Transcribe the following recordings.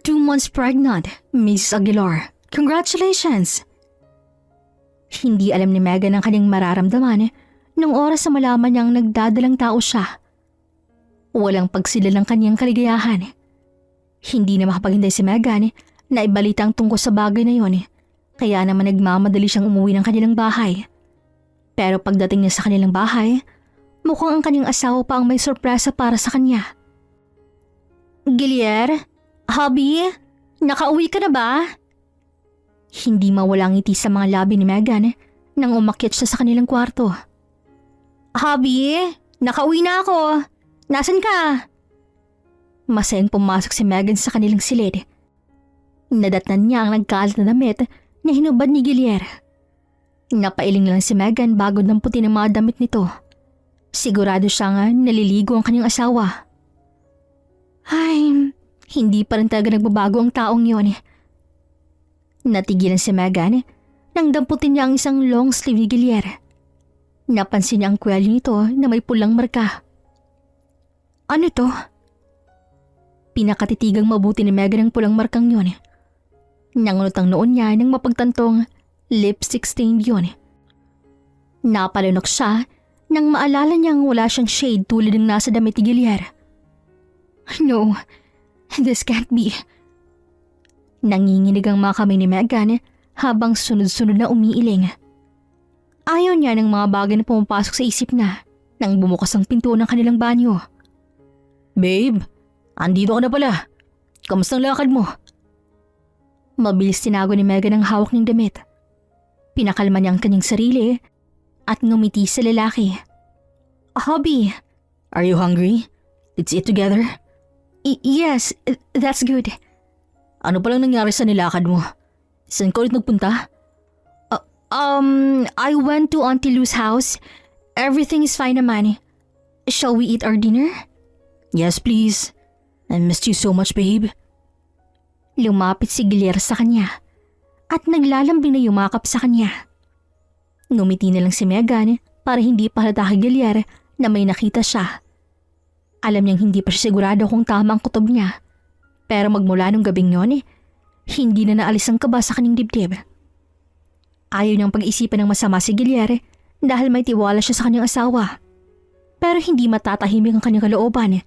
2 months pregnant, Miss Aguilar. Congratulations! Hindi alam ni Megan ang kanyang mararamdaman nung oras na malaman niyang nagdadalang tao siya. Walang pagsilalang kanyang kaligayahan. Hindi na makapaghintay si Megan na ibalita ang tungkol sa bagay na yon, kaya naman nagmamadali siyang umuwi ng kanilang bahay. Pero pagdating niya sa kanilang bahay, mukhang ang kanyang asawa pa ang may sorpresa para sa kanya. Gilier? Hubby? Nakauwi ka na ba? Hindi mawala ang ngiti sa mga labi ni Megan nang umakyat siya sa kanilang kwarto. Hubby? Nakauwi na ako. Nasaan ka? Masayang pumasok si Megan sa kanilang silid. Nadatnan niya ang nagkalat na damit na hinubad ni Gilier. Napailing lang si Megan bago damputin ang mga damit nito. Sigurado siya nga naliligo ang kanyang asawa. Ay, hindi pa rin talaga nagbabago ang taong yon. Natigilan si Megan nang damputin niya ang isang long sleeve ni Gilier. Napansin niya ang kwelyo nito na may pulang marka. Ano to? Pinakatitigang mabuti ni Megan ang pulang markang yon. Nangunot ang noon niya nang mapagtantong lipstick stained yon. Napalunok siya nang maalala niyang wala siyang shade tulad ng nasa damit ni Gilier. No, this can't be. Nanginginig ang mga kamay ni Megan habang sunod-sunod na umiiling. Ayaw niya ng mga bagay na pumapasok sa isip na nang bumukas ang pinto ng kanilang banyo. Babe, andito ka na pala. Kamusta ang lakad mo? Mabilis tinago ni Megan ang hawak ng damit. Pinakalma niya ang kanyang sarili at ngumiti sa lalaki. Hubby, are you hungry? Let's eat together. Yes, that's good. Ano palang nangyari sa nilakad mo? Saan ka ulit nagpunta? I went to Auntie Lou's house. Everything is fine naman. Shall we eat our dinner? Yes, please. I missed you so much, babe. Lumapit si Gilier sa kanya at naglalambing na yumakap sa kanya. Ngumiti na lang si Megan para hindi pa halata kay Gilier na may nakita siya. Alam niyang hindi pa siya sigurado kung tama ang kutob niya. Pero magmula nung gabing yon, hindi na naalis ang kaba sa kanyang dibdib. Ayaw niyang pag-isipan ng masama si Gilier dahil may tiwala siya sa kanyang asawa. Pero hindi matatahimik ang kanyang kalooban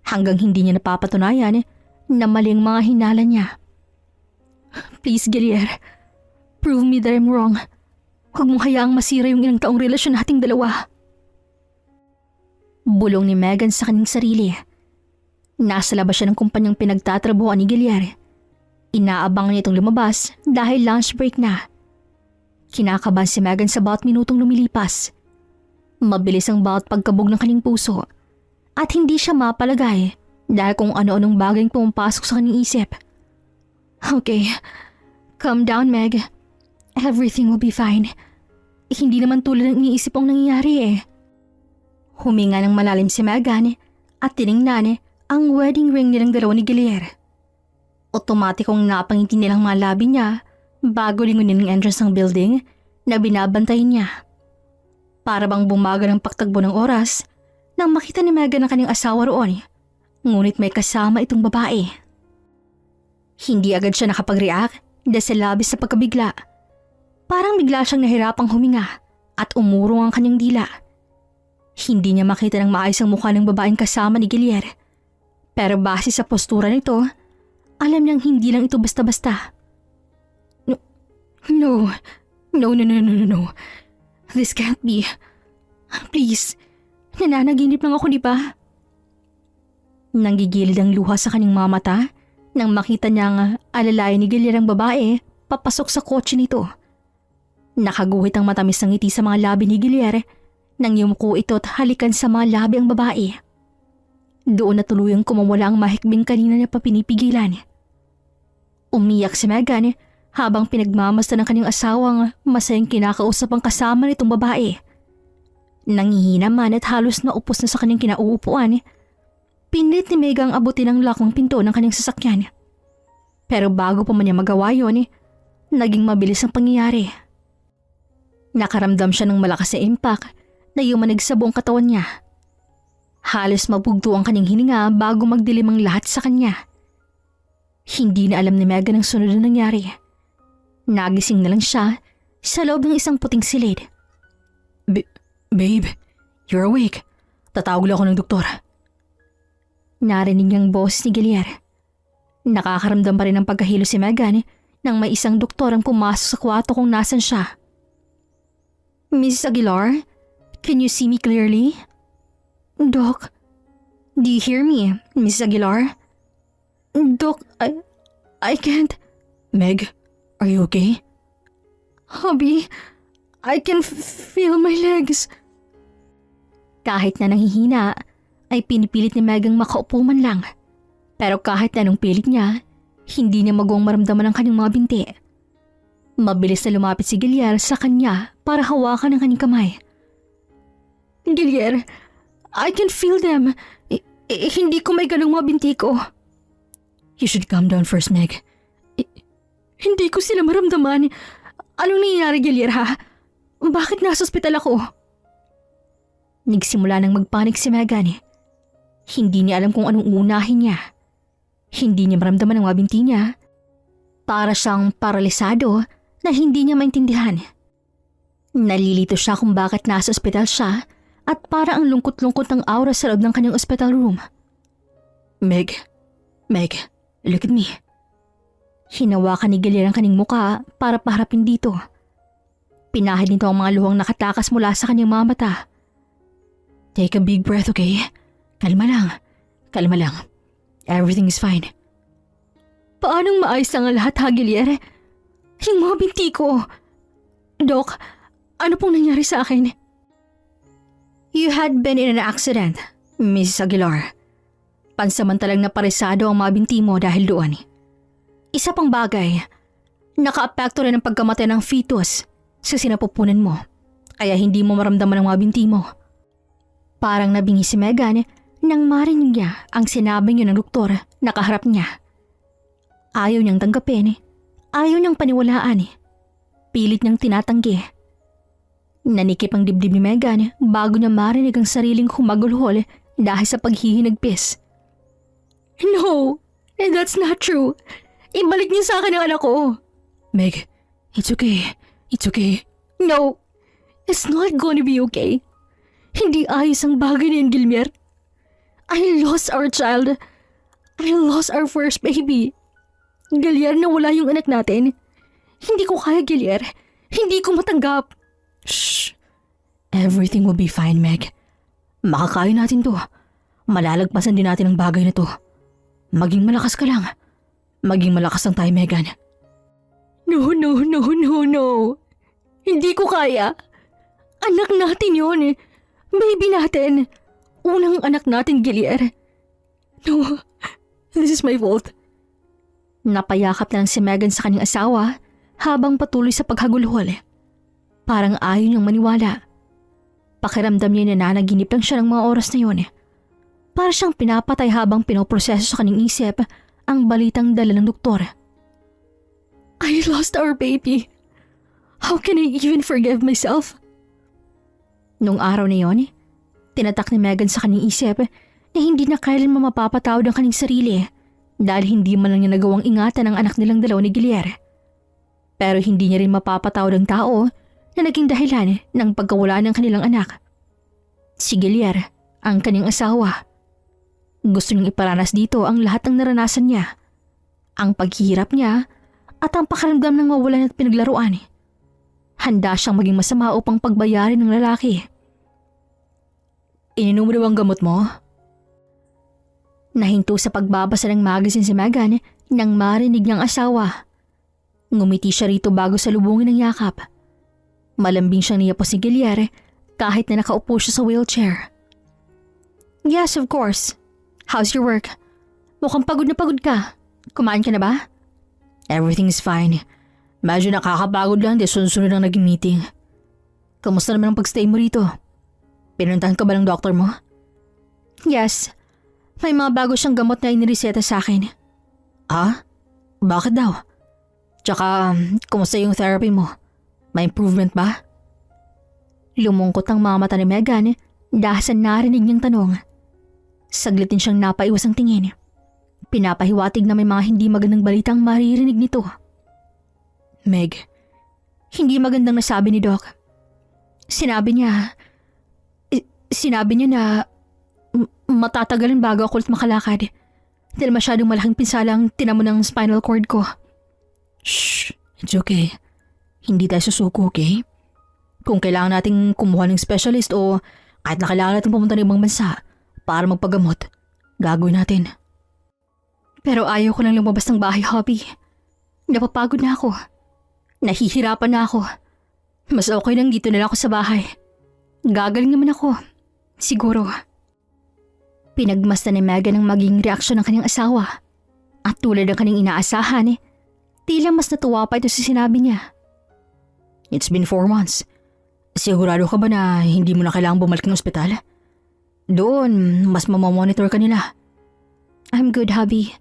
hanggang hindi niya napapatunayan na mali ang mga hinala niya. Please, Gilier, prove me that I'm wrong. Huwag mong hayaang masira yung ilang taong relasyon nating dalawa. Bulong ni Megan sa kanyang sarili. Nasa labas siya ng kumpanyang pinagtatrabuhan ni Gilier. Inaabangan niya itong lumabas dahil lunch break na. Kinakabahan si Megan sa bawat minutong lumilipas. Mabilis ang bawat pagkabog ng kanyang puso at hindi siya mapalagay dahil kung ano-anong bagay pumapasok sa kanyang isip. Okay, calm down, Meg. Everything will be fine. Hindi naman tulad ng iniisip ang nangyayari . Huminga ng malalim si Megan at tiningnan ang wedding ring nilang dalawa ni Gilier. Otomatikong napangiti nilang mga labi niya bago lingunin ang entrance ng building na binabantayan niya. Para bang bumagal ang pagtagbo ng oras nang makita ni Megan ang kanyang asawa roon, ngunit may kasama itong babae. Hindi agad siya nakapag-react dahil sa labis sa pagkabigla. Parang bigla siyang nahirapang huminga at umurong ang kanyang dila. Hindi niya makita ng maayos ang mukha ng babaeng kasama ni Gilier. Pero base sa postura nito, alam niyang hindi lang ito basta-basta. No. This can't be. Please, nananaginip lang ako, di ba? Nanggigilid ang luha sa kanyang mga mata nang makita niyang alalayan ni Gilier ang babae papasok sa kotse nito. Nakaguhit ang matamis ng ngiti sa mga labi ni Gilier nang yumuko ito at halikan sa mga labi ang babae. Doon na tuluyang kumawala ang mahikbing kanina niya pa pinipigilan. Umiyak si Megan habang pinagmamasdan ng kanyang asawang masayang kinakausap ang kasama nitong babae. Nangihina man at halos naupos na sa kanyang kinauupuan, pinilit ni Meg ang abutin ang lock ng pinto ng kanyang sasakyan. Pero bago pa man niya magawa yun, naging mabilis ang pangyayari. Nakaramdam siya ng malakas na impact na yumanig sa buong katawan niya. Halos mabugto ang kanyang hininga bago magdilim ang lahat sa kanya. Hindi na alam ni Megan ang sunod na nangyari. Nagising na lang siya sa loob ng isang puting silid. Babe, you're awake. Tatawag lang ako ng doktor. Narinig niyang boses ni Gilier. Nakakaramdam pa rin ng pagkahilo si Megan nang may isang doktor ang pumasok sa kwarto kung nasan siya. Mrs. Aguilar, can you see me clearly? Doc, do you hear me, Mrs. Aguilar? Doc, I can't. Meg, are you okay? Hubby, I can feel my legs. Kahit na nanghihina, ay pinipilit ni Megang makaupo man lang. Pero kahit anong pilit niya, hindi niya magawang maramdaman ang kanyang mga binti. Mabilis na lumapit si Gilier sa kanya para hawakan ang kanyang kamay. Gilier, I can feel them. Hindi ko may ganong mga binti ko. You should calm down first, Meg. Hindi ko sila maramdaman. Anong nangyayari, Gilier, ha? Bakit nasa ospital ako? Nagsimula nang magpanik si Megan. Hindi niya alam kung anong uunahin niya. Hindi niya maramdaman ang mga binti niya. Para siyang paralisado na hindi niya maintindihan. Nalilito siya kung bakit nasa ospital siya at para ang lungkot-lungkot ng aura sa loob ng kanyang hospital room. Meg, look at me. Hinawakan ni Gilier ang kanyang muka para paharapin dito. Pinahid nito ang mga luhang nakatakas mula sa kanyang mga mata. Take a big breath, okay? Kalma lang. Everything is fine. Paanong maayos ang lahat, ha, Gilier? Yung mga binti ko. Doc, ano pong nangyari sa akin? You had been in an accident, Mrs. Aguilar. Pansamantalang naparisado ang mga binti mo dahil doon. Isa pang bagay, naka-apekto rin ang pagkamatay ng fetus sa sinapupunan mo, kaya hindi mo maramdaman ang mga binti mo. Parang nabingi si Megan nang marinig niya ang sinabi niyo ng doktor na kaharap niya. Ayaw niyang tanggapin, ayaw niyang paniwalaan. Pilit niyang tinatanggi. Nanikip ang dibdib ni Megan bago niya marinig ang sariling humagulhol dahil sa paghihinagpis. No, that's not true. Ibalik niyo sa akin ang anak ko. Meg, it's okay. No, it's not gonna be okay. Hindi ayos ang bagay niyan, Gilmer. I lost our child. I lost our first baby. Gilier, nawala yung anak natin. Hindi ko kaya, Gilier. Hindi ko matanggap. Shh. Everything will be fine, Meg. Makakaya natin to. Malalagpasan din natin ang bagay na to. Maging malakas ka lang. Maging malakas lang tayo, Megan. No. Hindi ko kaya. Anak natin yun. Baby natin. Unang anak natin, Gilier. No, this is my fault. Napayakap na lang si Megan sa kanyang asawa habang patuloy sa paghagulhol. Parang ayaw niyang maniwala. Pakiramdam niya na nanaginip lang siya ng mga oras na yun. Para siyang pinapatay habang pinoproseso sa kanyang isip ang balitang dala ng doktor. I lost our baby. How can I even forgive myself? Nung araw na yon, tinatak ni Megan sa kanyang isip na hindi na kailanman mapapatawad ang kanyang sarili dahil hindi man lang niya nagawang ingatan ang anak nilang dalawa ni Gilier. Pero hindi niya rin mapapatawad ang tao na naging dahilan ng pagkawala ng kanilang anak. Si Gilier, ang kanyang asawa. Gusto niyang iparanas dito ang lahat ng naranasan niya. Ang paghihirap niya at ang pakiramdam ng mawalan at pinaglaruan. Handa siyang maging masama upang pagbayarin ng lalaki. Ininom mo daw ang gamot mo? Nahinto sa pagbabasa ng magazine si Megan nang marinig niyang asawa. Ngumiti siya rito bago salubungin ng yakap. Malambing siyang niyapos ni Gilier kahit na nakaupo siya sa wheelchair. Yes, of course. How's your work? Mukhang pagod na pagod ka. Kumain ka na ba? Everything's fine. Medyo nakakapagod lang di sunod-sunod ang naging meeting. Kamusta naman ang pagstay mo rito? Pinuntahan ka ba ng doktor mo? Yes. May mga bago siyang gamot na inireseta sa akin. Ah? Bakit daw? Tsaka, kumusta yung therapy mo? May improvement ba? Lumungkot ang mga mata ni Megan dahil sa narinig niyang tanong. Saglit din siyang napaiwas ang tingin. Pinapahiwatig na may mga hindi magandang balitang maririnig nito. Meg, Hindi magandang nasabi ni Doc. Sinabi niya na matatagalan bago ako ulit makalakad dahil masyadong malaking pinsalang tinamo ng spinal cord ko. shh, it's okay. Hindi tayo susuko, okay? Kung kailangan nating kumuha ng specialist o kahit na kailangan natin pumunta ng ibang bansa para magpagamot, gagawin natin. Pero ayaw ko lang lumabas ng bahay, Hobby. Napapagod na ako. Nahihirapan na ako. Mas okay lang dito na lang ako sa bahay. Gagaling naman ako. Siguro. Pinagmasdan ni Megan ang maging reaksyon ng kanyang asawa. At tulad ng kanyang inaasahan, tila mas natuwa pa ito sa sinabi niya. It's been 4 months. Sigurado ka ba na hindi mo na kailangang bumalik ng ospital? Doon, mas mamamonitor ka nila. I'm good, hubby.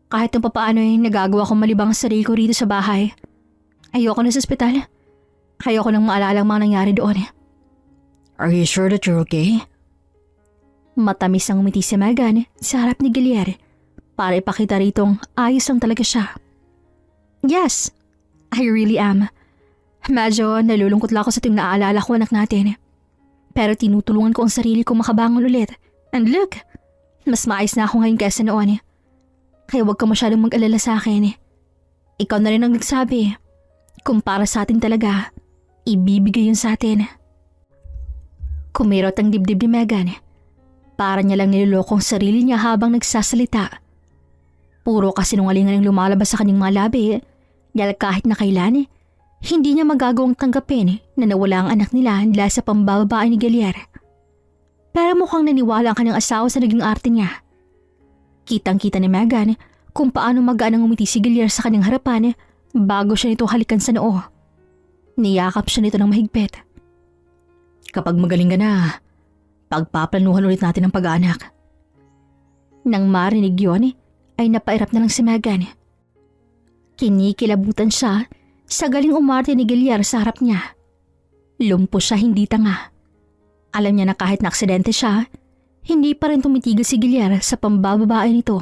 Kahit nung papaano nagagawa kong malibang ang sarili ko rito sa bahay. Ayoko na sa ospital. Ayoko nang maalala ang mga nangyari doon. Are you sure that you're okay? Matamis ang umiti si Megan sa harap ni Gilier para ipakita ritong ayos lang talaga siya. Yes, I really am. Medyo nalulungkot lang ako sa tuwing naaalala ko anak natin. Pero tinutulungan ko ang sarili ko makabangon ulit. And look, mas maayos na ako ngayon kaysa noon. Kaya huwag ka masyadong mag-alala sa akin. Ikaw na rin ang nagsabi. Kung para sa atin talaga, ibibigay yun sa atin. Kumirot ang dibdib ni Megan. Para niya lang niloloko ang sarili niya habang nagsasalita. Puro kasinungalingan ang lumalabas sa kanyang mga labi dahil kahit na kailan, hindi niya magagawang tanggapin na nawala ang anak nila dahil sa pambababae ni Gilier. Pero mukhang naniwala ang kanyang asawa sa naging arte niya. Kitang-kita ni Megan kung paano magaan ang umiti si Gilier sa kanyang harapan bago siya nito halikan sa noo. Niyakap siya nito ng mahigpit. Kapag magaling ka na, pagpaplanuhan ulit natin ang pag-aanak. Nang marinig yun, ay napairap na lang si Megan. Kinikilabutan siya sa galing umarte ni Gilier sa harap niya. Lumpo siya, hindi tanga. Alam niya na kahit na aksidente siya, hindi pa rin tumitigil si Gilier sa pambababae nito.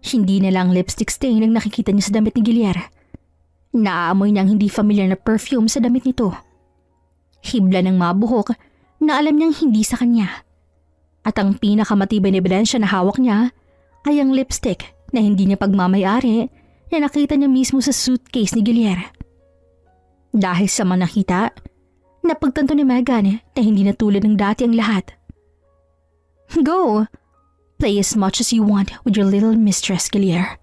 Hindi na lang lipstick stain ang nakikita niya sa damit ni Gilier. Naaamoy niya ang hindi familiar na perfume sa damit nito. Hibla ng mabuhok na alam niyang hindi sa kanya. At ang pinakamatibay na ebidensya na hawak niya ay ang lipstick na hindi niya pagmamayari na nakita niya mismo sa suitcase ni Gilier. Dahil sa mga nakita, napagtanto ni Megan na hindi na tulad ng dati ang lahat. Go! Play as much as you want with your little mistress, Gilier.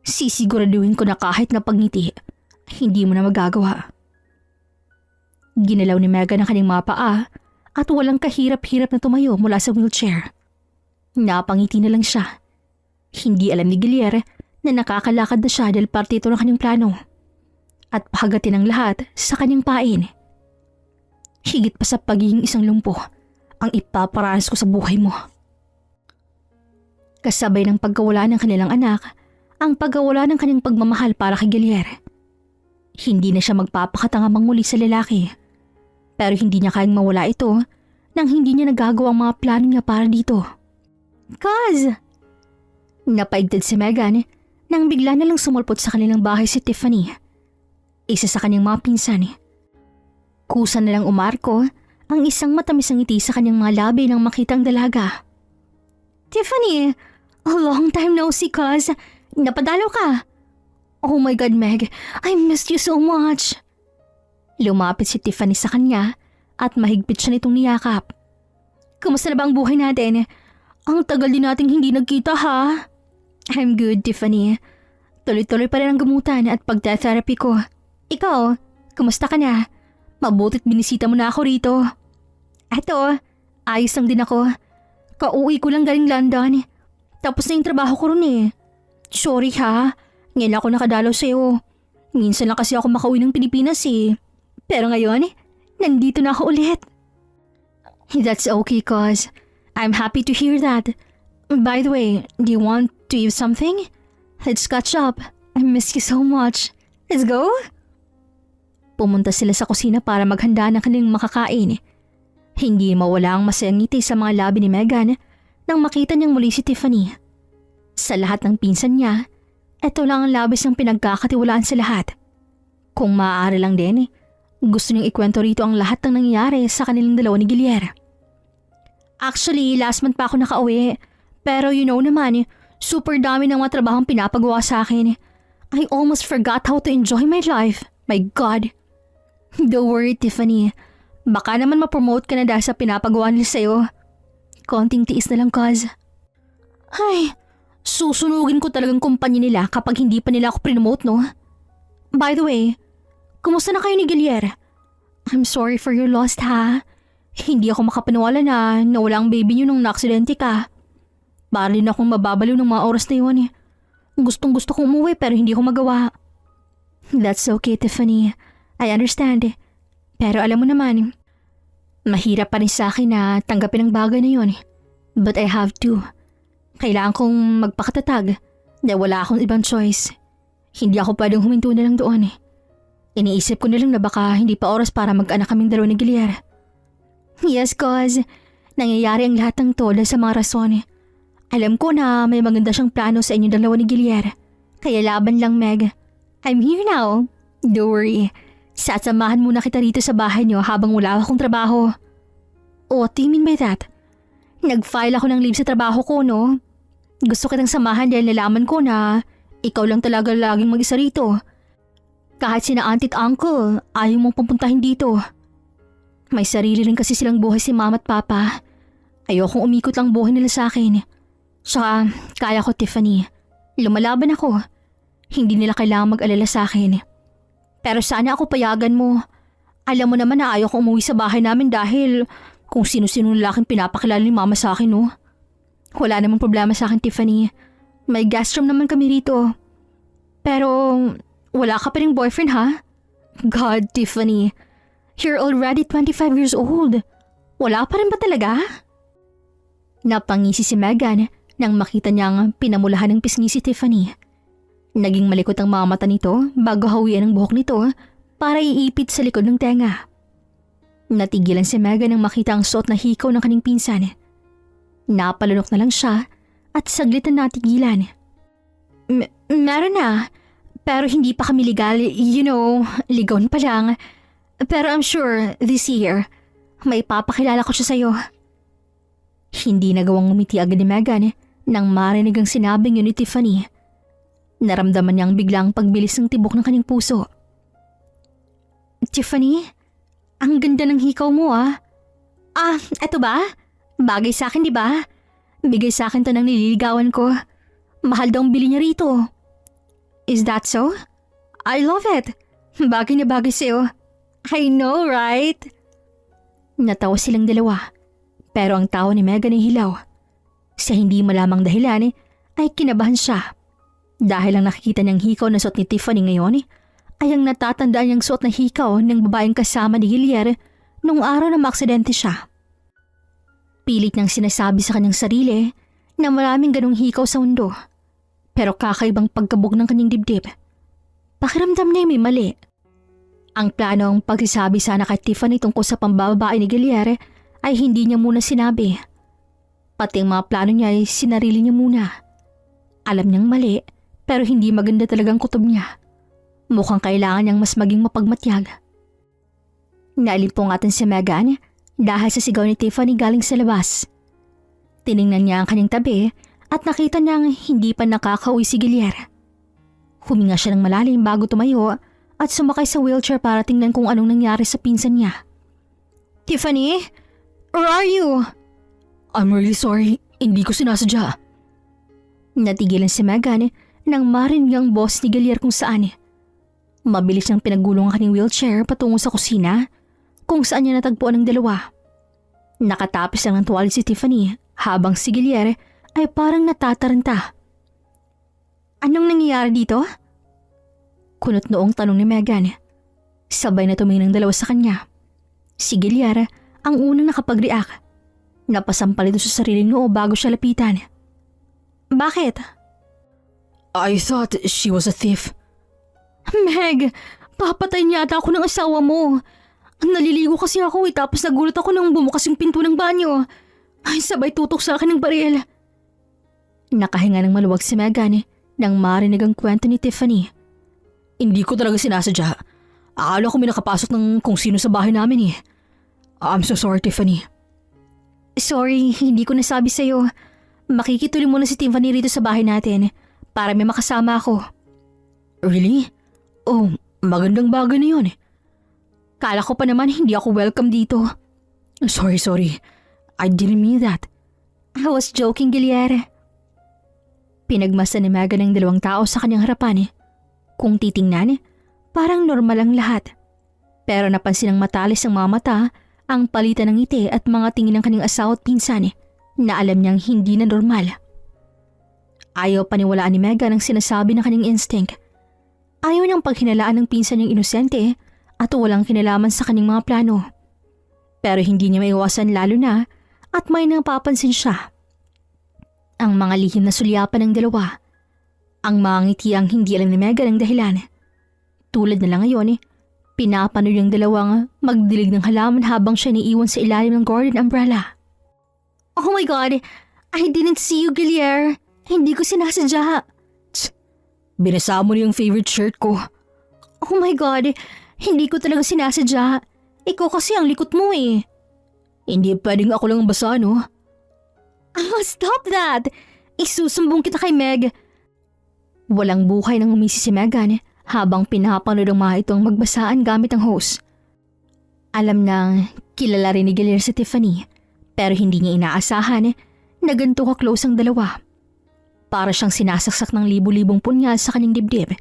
Sisiguraduhin ko na kahit na pagngiti, hindi mo na magagawa. Ginalaw ni Megan ang kanyang mga paa at walang kahirap-hirap na tumayo mula sa wheelchair. Napangiti na lang siya. Hindi alam ni Gilier na nakakalakad na siya dahil parte ito ng kanyang plano. At pahagatin ang lahat sa kanyang pain. Higit pa sa pagiging isang lumpo ang ipaparanas ko sa buhay mo. Kasabay ng pagkawala ng kanilang anak, ang pagkawala ng kanyang pagmamahal para kay Gilier. Hindi na siya magpapakatanga muli sa lalaki. Pero hindi niya kayang mawala ito nang hindi niya nagagawa ang mga plano niya para dito. Kaz! Napaigtad si Megan nang bigla na lang sumulpot sa kanilang bahay si Tiffany. Isa sa kanyang mga pinsan. Kusa na lang umarko ang isang matamis ang ngiti sa kanyang mga labi nang makita ang dalaga. Tiffany! A long time no see, Kaz. Napadalaw ka. Oh my God, Meg. I missed you so much. Lumapit si Tiffany sa kanya at mahigpit siya nitong niyakap. Kumusta na ba ang buhay natin? Ang tagal din nating hindi nagkita, ha? I'm good, Tiffany. Tuloy-tuloy pa rin ang gamutan at pagta-therapy ko. Ikaw, kumusta ka na? Mabutit binisita mo na ako rito. Eto, ayos lang din ako. Kauwi ko lang galing London. Tapos na yung trabaho ko ron eh. Sorry ha, ngayon ako nakadalaw sa'yo. Minsan lang kasi ako makauwi ng Pilipinas eh. Pero ngayon, nandito na ako ulit. That's okay, cause I'm happy to hear that. By the way, do you want to eat something? Let's catch up. I miss you so much. Let's go? Pumunta sila sa kusina para maghanda ng kanilang makakain. Hindi mawala ang masayang ngiti sa mga labi ni Megan nang makita niyang muli si Tiffany. Sa lahat ng pinsan niya, ito lang ang labis ng pinagkakatiwalaan sa lahat. Kung maaari lang din, gusto niyang ikwento rito ang lahat ng nangyayari sa kanilang dalawa ni Guillermo. Actually, last month pa ako nakauwi. Pero you know naman, super dami ng mga trabahong pinapagawa sa akin. I almost forgot how to enjoy my life. My God. Don't worry, Tiffany. Baka naman ma-promote ka na dahil sa pinapagawa nila sa'yo. Konting tiis na lang, cuz. Ay, susunugin ko talagang kumpanya nila kapag hindi pa nila ako promote, no? By the way, kumusta na kayo ni Guillermo? I'm sorry for your loss, ha? Hindi ako makapaniwala na nawala ang baby niyo nung naaksidente ka. Para din akong mababaliw ng mga oras na yun. Gustong gusto kong umuwi pero hindi ko magawa. That's okay, Tiffany. I understand. Pero alam mo naman, mahirap pa rin sa akin na tanggapin ang bagay na yun. But I have to. Kailangan kong magpakatatag dahil wala akong ibang choice. Hindi ako pwedeng huminto na lang doon. Iniisip ko na lang na baka hindi pa oras para mag-anak kaming dalawa ni Guillermo. Yes, cause nangyayari ang lahat ng to dahil sa mga rason. Alam ko na may maganda siyang plano sa inyong dalawa ni Guillermo. Kaya laban lang, Meg. I'm here now. Don't worry. Sasamahan muna kita rito sa bahay niyo habang wala akong trabaho. What do you mean by that? Nag-file ako ng leave sa trabaho ko, no? Gusto kitang samahan dahil nalaman ko na ikaw lang talaga laging mag-isa rito. Kahit sina auntie at uncle, ayaw mong pupuntahin dito. May sarili rin kasi silang buhay si mama at papa. Ayokong umikot lang buhay nila sa akin. Saka, kaya ko, Tiffany. Lumalaban ako. Hindi nila kailangang mag-alala sa akin. Pero sana ako payagan mo. Alam mo naman na ayaw ko umuwi sa bahay namin dahil kung sino-sino lalaking pinapakilala ni mama sa akin, no? Wala namang problema sa akin, Tiffany. May guest room naman kami rito. Pero, wala ka pa ring boyfriend, ha? God, Tiffany. You're already 25 years old. Wala pa rin ba talaga? Napangisi si Megan nang makita niyang pinamulahan ng pisngi si Tiffany. Naging malikot ang mga mata nito bago hawian ang buhok nito para iipit sa likod ng tenga. Natigilan si Megan nang makita ang suot na hikaw ng kaning pinsan. Napalunok na lang siya at saglit na natigilan. Meron na, pero hindi pa kami legal. You know, ligawan pa lang. Pero I'm sure this year, may papakilala ko siya sa'yo. Hindi nagawang umiti agad ni Megan nang marinig ang sinabing yun ni Tiffany. Naramdaman niyang biglang pagbilis ng tibok ng kanyang puso. Tiffany, ang ganda ng hikaw mo ah. Eto ba? Bagay sa akin, di ba? Bigay sa akin to ng nililigawan ko. Mahal daw ang bili niya rito. Is that so? I love it. Bagay na bagay sa'yo. I know, right? Natawa silang dalawa. Pero ang tawa ni Megan ay hilaw. Sa hindi malamang dahilan ay kinabahan siya. Dahil ang nakikita niyang hikaw na suot ni Tiffany ngayon ay ang natatandaan niyang suot na hikaw ng babaeng kasama ni Guillermo nung araw na maaksidente siya. Pilit niyang sinasabi sa kanyang sarili na maraming ganong hikaw sa mundo. Pero kakaibang pagkabog ng kanyang dibdib. Pakiramdam niya may mali. Ang planong pagsasabi sana kay Tiffany tungkol sa pambababae ni Guillermo ay hindi niya muna sinabi. Pati ang mga plano niya ay sinarili niya muna. Alam niyang mali pero hindi maganda talagang kutob niya. Mukhang kailangan niyang mas maging mapagmatyag. Naalimpungatan si Megan dahil sa sigaw ni Tiffany galing sa labas. Tiningnan niya ang kanyang tabi at nakita niyang hindi pa nakakauwi si Guillermo. Huminga siya ng malalim bago tumayo at sumakay sa wheelchair para tingnan kung anong nangyari sa pinsan niya. Tiffany? Where are you? I'm really sorry. Hindi ko sinasadya. Natigilan si Megan nang marinig ang boss ni Guillermo kung saan. Mabilis niyang pinagulong ang kanyang wheelchair patungo sa kusina kung saan niya natagpuan ang dalawa. Nakatapos lang ng tuwalya si Tiffany habang si Guillermo ay parang natataranta. Anong nangyayari dito? Kunot noong tanong ni Megan. Sabay na tumingin ang dalawa sa kanya. Si Guillermo ang unang nakapag-react. Napasampal ito sa sariling noo bago siya lapitan. Bakit? I thought she was a thief. Meg, papatay niya ata ako ng asawa mo. Naliligo kasi ako tapos nagulat ako nang bumukas yung pinto ng banyo. Ay, sabay tutok sa akin ng baril. Nakahinga ng maluwag si Megan nang marinig ang kwento ni Tiffany. Hindi ko talaga sinasadya. Akala ko may nakapasok ng kung sino sa bahay namin eh. I'm so sorry, Tiffany. Sorry, hindi ko nasabi sa'yo. Makikituloy muna si Tiffany rito sa bahay natin para may makasama ako. Really? Oh, magandang bagay na yun. Kala ko pa naman hindi ako welcome dito. Sorry. I didn't mean that. I was joking, Gilier. Pinagmasdan ni Megan ang dalawang tao sa kanyang harapan. Kung titingnan, parang normal ang lahat. Pero napansin ng matalis ang mga mata ang palitan ng ngiti at mga tingin ng kanyang asawa at pinsan na alam niyang hindi na normal. Ayaw paniwalaan ni Megan ang sinasabi ng kanyang instinct. Ayaw niyang paghinalaan ng pinsan niyang inosente at walang kinalaman sa kanyang mga plano. Pero hindi niya maiwasan lalo na at may napapansin siya. Ang mga lihim na sulyapan ng dalawa. Ang mga ngiti ang hindi alam ni Megan ang dahilan. Tulad na lang ngayon, pinapanood yung dalawang magdilig ng halaman habang siya niiwan sa ilalim ng garden umbrella. Oh my God! I didn't see you, Gilier. Hindi ko sinasadya. Binasa mo na yung favorite shirt ko. Oh my God! Hindi ko talaga sinasadya. Ikaw kasi ang likot mo eh. Hindi pwedeng ako lang ang basa, no? Oh, stop that! Isusumbong kita kay Meg. Walang buhay nang umisi si Megan habang pinapanood ang mga itong magbasaan gamit ang hose. Alam nang kilala rin ni Gilier si Tiffany pero hindi niya inaasahan na ganito ka-close ang dalawa. Para siyang sinasaksak ng libu-libong punyal sa kanyang dibdib.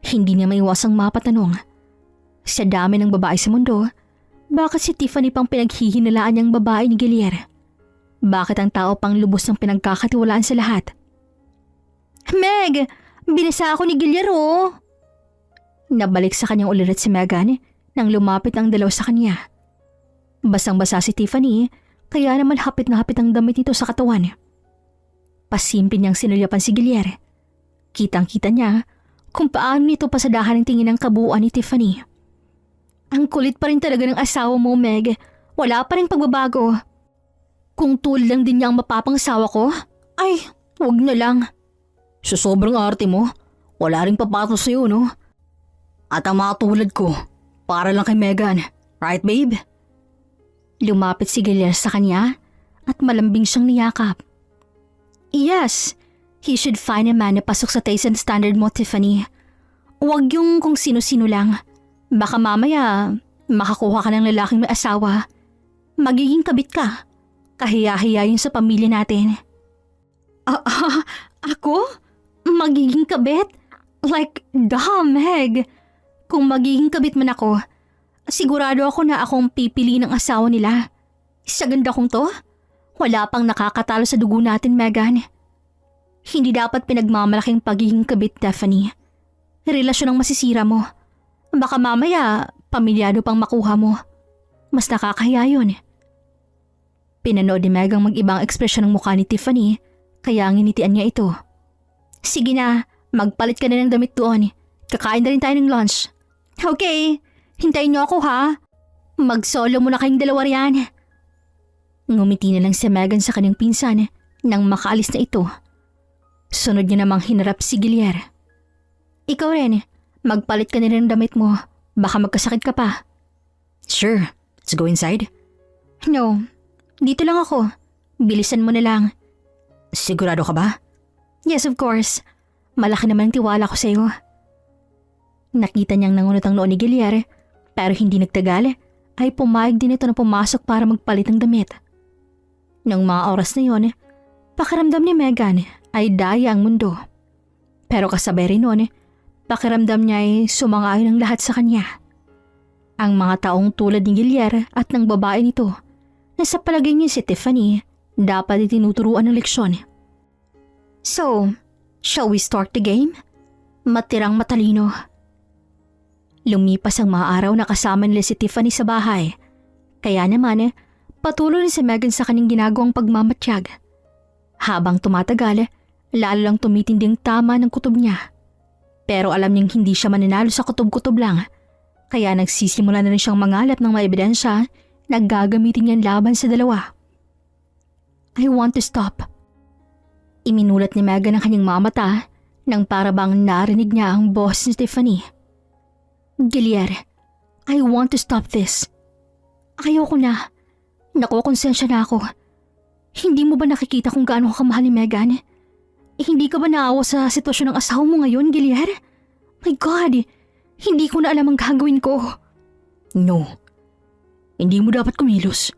Hindi niya maiwasang mapatanong. Sa dami ng babae sa mundo, bakit si Tiffany pang pinaghihinalaan niyang babae ni Gilier? Bakit ang tao pang lubos ng pinagkakatiwalaan sa lahat? Meg! Binasa ako ni Gilier oh! Nabalik sa kanyang ulirat si Megan nang lumapit ang dalaw sa kanya. Basang-basa si Tiffany kaya naman hapit na hapit ang damit nito sa katawan. Pasimple niyang sinulyapan si Gilier. Kitang-kita niya kung paano nito pasadahan ang tingin ng kabuuan ni Tiffany. Ang kulit pa rin talaga ng asawa mo, Meg. Wala pa rin pagbabago. Kung tulad lang din niya ang mapapangsawa ko, ay, wag na lang. Sa sobrang arte mo, wala rin papatos sa'yo, no? At ang mga tulad ko, para lang kay Megan. Right, babe? Lumapit si Gilier sa kanya at malambing siyang niyakap. Yes, he should find a man na pasok sa taste and standard mo, Tiffany. Huwag yung kung sino-sino lang. Baka mamaya makakuha ka ng lalaking may asawa. Magiging kabit ka. Kahiya-hiya yun sa pamilya natin. Ako? Magiging kabit? Like, Meg. Kung magiging kabit man ako, sigurado ako na akong pipili ng asawa nila. Sa ganda kong to, wala pang nakakatalo sa dugo natin, Megan. Hindi dapat pinagmamalaking pagiging kabit, Tiffany. Relasyon ang masisira mo. Baka mamaya, pamilyado pang makuha mo. Mas nakakahiya yun. Pinanood ni Meg ang mag-ibang ekspresyon ng mukha ni Tiffany, kaya nginitian niya ito. Sige na, magpalit ka na ng damit doon. Kakain na rin tayo ng lunch. Okay, hintayin niyo ako ha. Mag-solo muna kayong dalawa riyan. Ngumiti na lang si Megan sa kanyang pinsan nang makaalis na ito. Sunod niya namang hinarap si Gilier. Ikaw rin, magpalit ka na rin ng damit mo. Baka magkasakit ka pa. Sure, let's go inside. No, dito lang ako. Bilisan mo na lang. Sigurado ka ba? Yes, of course. Malaki naman ang tiwala ko sa'yo. Nakita niyang nangunot ang noo ni Gilier, pero hindi nagtagal ay pumayag din ito na pumasok para magpalit ng damit. Nang mga oras na yon, pakiramdam ni Megan ay daya ang mundo. Pero kasabay rin nun, pakiramdam niya ay sumang-ayon ang lahat sa kanya. Ang mga taong tulad ni Gilier at ng babae nito na sa palagay niya si Tiffany dapat itinuturuan ng leksyon. So, shall we start the game? Matirang matalino. Lumipas ang mga araw na kasama nila si Tiffany sa bahay. Kaya naman, patuloy si Megan sa kanyang ginagawang pagmamatiyag. Habang tumatagal, lalo lang tumitinding tama ng kutob niya. Pero alam niyang hindi siya mananalo sa kutob-kutob lang. Kaya nagsisimula na rin siyang mangalap ng mga ebidensya na gagamitin niyan laban sa dalawa. I want to stop. Iminulat ni Megan ang kanyang mga mata nang para bang narinig niya ang boss ni Tiffany. Gilier, I want to stop this. Ayoko na. Nakukonsensya na ako. Hindi mo ba nakikita kung gaano ka kamahal ni Megan? Hindi ka ba naawa sa sitwasyon ng asawa mo ngayon, Gilier? My God, hindi ko na alam ang gagawin ko. No. Hindi mo dapat kumilos.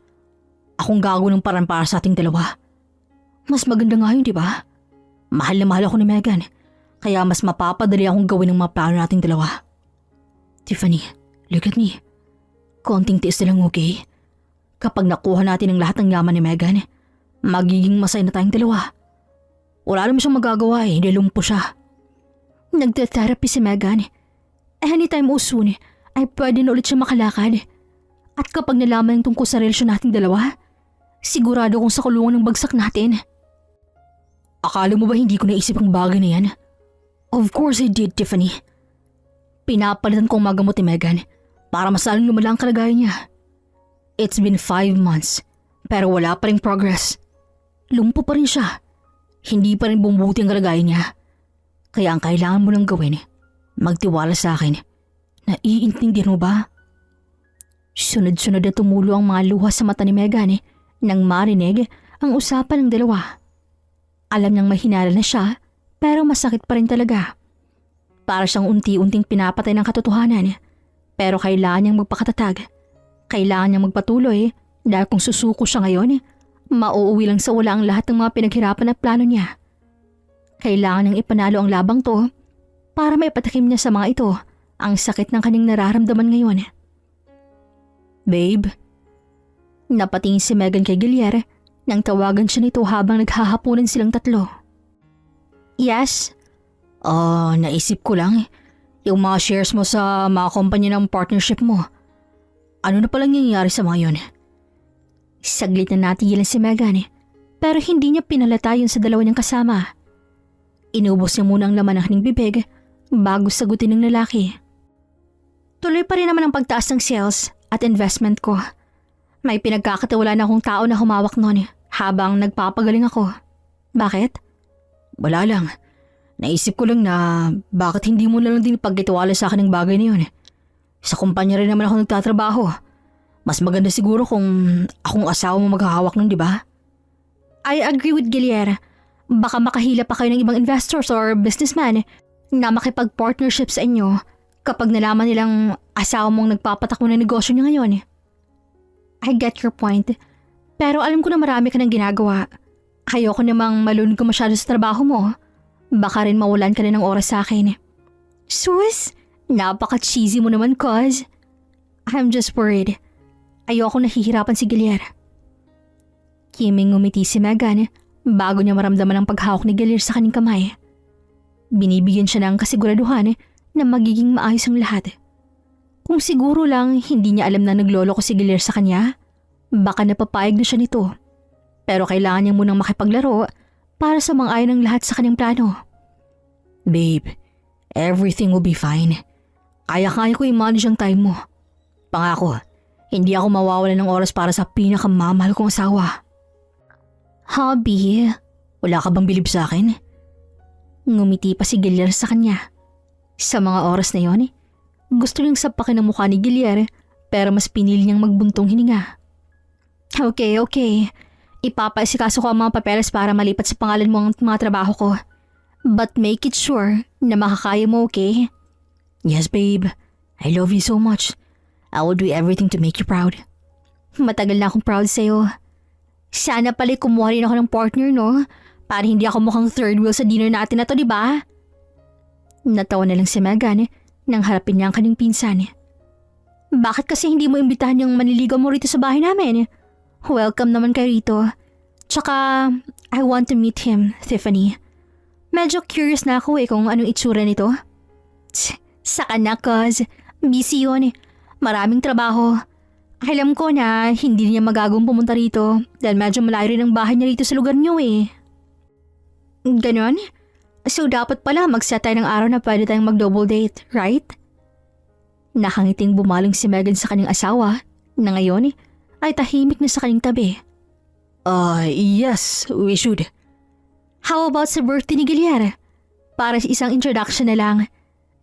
Akong gagawin ng paraan para sa ating dalawa. Mas maganda nga yun, di ba? Mahal na mahal ako ni Megan. Kaya mas mapapadali akong gawin ang mga plano nating dalawa. Tiffany, look at me. Konting tiis na lang, okay? Kapag nakuha natin ang lahat ng yaman ni Megan, magiging masaya na tayong dalawa. Wala naman siyang magagawa eh, nilumpo siya. Nagte-therapy si Megan. Anytime soon ay pwede na ulit siya makalakad. At kapag nalaman tungkol sa relasyon nating dalawa, sigurado kong sa kulungan ng bagsak natin. Akala mo ba hindi ko naisip ang bagay na yan? Of course I did, Tiffany. Pinapalitan kong magamot ni Megan para mas lalong lumala ang kalagayan niya. It's been 5 months pero wala pa rin progress. Lumpo pa rin siya. Hindi pa rin bumubuti ang kalagayan niya. Kaya ang kailangan mo lang gawin, magtiwala sa akin. Naiintindihan mo ba? Sunod-sunod na tumulo ang mga luha sa mata ni Megan nang marinig ang usapan ng dalawa. Alam niyang mahinala na siya pero masakit pa rin talaga. Para siyang unti-unting pinapatay ng katotohanan pero kailangan niyang magpakatatag. Kailangan niyang magpatuloy dahil kung susuko siya ngayon, mauuwi lang sa wala ang lahat ng mga pinaghirapan at plano niya. Kailangan niyang ipanalo ang labang to para maipatakim niya sa mga ito ang sakit ng kanyang nararamdaman ngayon. Babe? Napatingin si Megan kay Gilier nang tawagan siya nito habang naghahapunan silang tatlo. Yes? Naisip ko lang yung mga shares mo sa mga kumpanya ng partnership mo. Ano na palang nangyayari sa mga yun? Saglit na natigilan si Megan pero hindi niya pinalata yun sa dalawa niyang kasama. Inubos niya muna ang laman ng kanyang bibig bago sagutin ng lalaki. Tuloy pa rin naman ang pagtaas ng sales at investment ko. May pinagkakatiwalaan na akong tao na humawak noon habang nagpapagaling ako. Bakit? Wala lang. Naisip ko lang na bakit hindi mo na lang din pagkitiwala sa akin ng bagay na yun. Sa kumpanya rin naman ako nagtatrabaho. Mas maganda siguro kung akong asawa mo maghahawak nun, di ba? I agree with Gilier. Baka makahila pa kayo ng ibang investors or businessman na makipag-partnership sa inyo kapag nalaman nilang asawa mong nagpapatakbo ng negosyo niya ngayon. I get your point. Pero alam ko na marami ka ng ginagawa. Ayoko namang malunod ko masyado sa trabaho mo. Baka rin mawalan ka na ng oras sa akin. Sus, napaka-cheesy mo naman, cuz. I'm just worried. Ayoko nahihirapan si Gilier. Kiming ngumiti si Megan bago niya maramdaman ang paghawak ni Gilier sa kanyang kamay. Binibigyan siya ng kasiguraduhan na magiging maayos ang lahat. Kung siguro lang hindi niya alam na naglolo ko si Gilier sa kanya, baka napapayag na siya nito. Pero kailangan niya munang makipaglaro para sa mang-ayon ng lahat sa kanyang plano. Babe, everything will be fine. Kaya-kaya ko i-manage ang time mo. Pangako, hindi ako mawawalan ng oras para sa pinakamamahal kong asawa. Hobby, wala ka bang bilib sa akin? Ngumiti pa si Gilier sa kanya. Sa mga oras na yon, gusto niyang sapakin ang mukha ni Gilier pero mas pinili niyang magbuntong hininga. Okay. Ipapaisikaso ko ang mga papeles para malipat sa pangalan mo ang mga trabaho ko. But make it sure na makakaya mo, okay? Yes, babe. I love you so much. I will do everything to make you proud. Matagal na akong proud sa'yo. Sana pala kumuha rin ako ng partner, no? Para hindi ako mukhang third wheel sa dinner natin na to, di ba? Natawa na lang si Megan nang harapin niya ang kanyang pinsan. Bakit kasi hindi mo imbitahan yung manliligaw mo rito sa bahay namin? Welcome naman kayo rito. Tsaka, I want to meet him, Tiffany. Medyo curious na ako kung anong itsura nito. Saka na, cuz. Busy yun. Maraming trabaho. Alam ko na hindi niya magagawang pumunta rito dahil medyo malayo rin ang bahay niya rito sa lugar niyo eh. Ganon? So dapat pala mag-set tayo ng araw na pwede tayong mag-double date, right? Nakangiting bumaling si Megan sa kanyang asawa na ngayon ay tahimik na sa kanyang tabi. Yes, we should. How about sa birthday ni Gilyar? Para sa isang introduction na lang.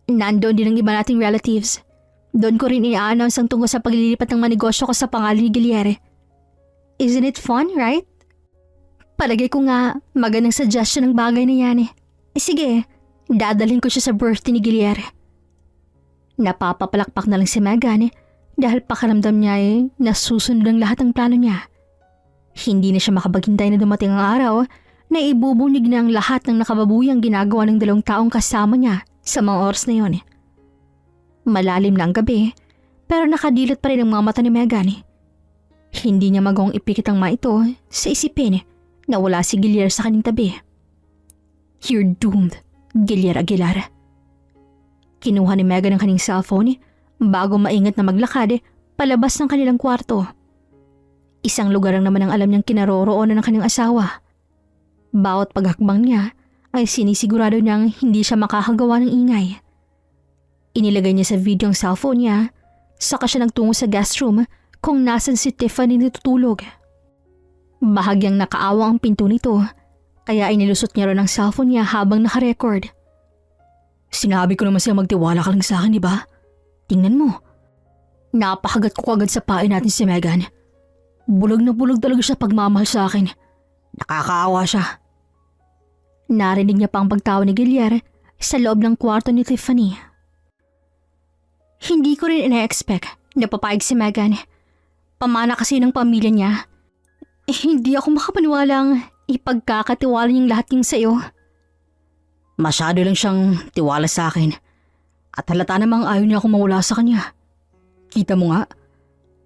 Nandoon din ang iba nating relatives. Doon ko rin i-announce ang tungkol sa paglilipat ng mga negosyo ko sa pangalan ni Gilyar. Isn't it fun, right? Palagay ko nga magandang suggestion ng bagay na yan. Sige, dadalhin ko siya sa birthday ni Gilyar. Napapapalakpak na lang si Megan dahil pakaramdam niya nasusunod ang lahat ng plano niya. Hindi na siya makapaghintay na dumating ang araw na ibubunyag na ang lahat ng nakababuyang ginagawa ng 2 taong kasama niya sa mga oras na yon. Malalim na ang gabi pero nakadilat pa rin ang mga mata ni Megan. Hindi niya magawang ipikit ang mga ito sa isipin na wala si Gilyar sa kanyang tabi. You're doomed, Gilyar Aguilar. Kinuha ni Megan ang kanyang cellphone bago maingat na maglakad palabas ng kanilang kwarto. Isang lugar lang naman ang alam niyang kinaroroonan ng kanyang asawa. Bawat paghakbang niya ay sinisigurado niyang hindi siya makakagawa ng ingay. Inilagay niya sa video ang cellphone niya, saka siya nagtungo sa guest room kung nasan si Tiffany natutulog. Bahagyang nakaawa ang pinto nito, kaya inilusot niya rin ang cellphone niya habang nakarecord. Sinabi ko naman siya magtiwala ka lang sa akin, di ba? Tingnan mo. Napakagat ko agad sa pain natin si Megan. Bulag na bulag talaga siya pagmamahal sa akin. Nakakaawa siya. Narinig niya pa ang pagtawa ni Gilyar sa loob ng kwarto ni Tiffany. Hindi ko rin ina-expect na papayag si Megan. Pamana kasi ng pamilya niya. Hindi ako makapaniwalang ipagkakatiwala niyang lahat yung sa'yo. Masyado lang siyang tiwala sa akin. At halata namang ayaw niya akong mawala sa kanya. Kita mo nga,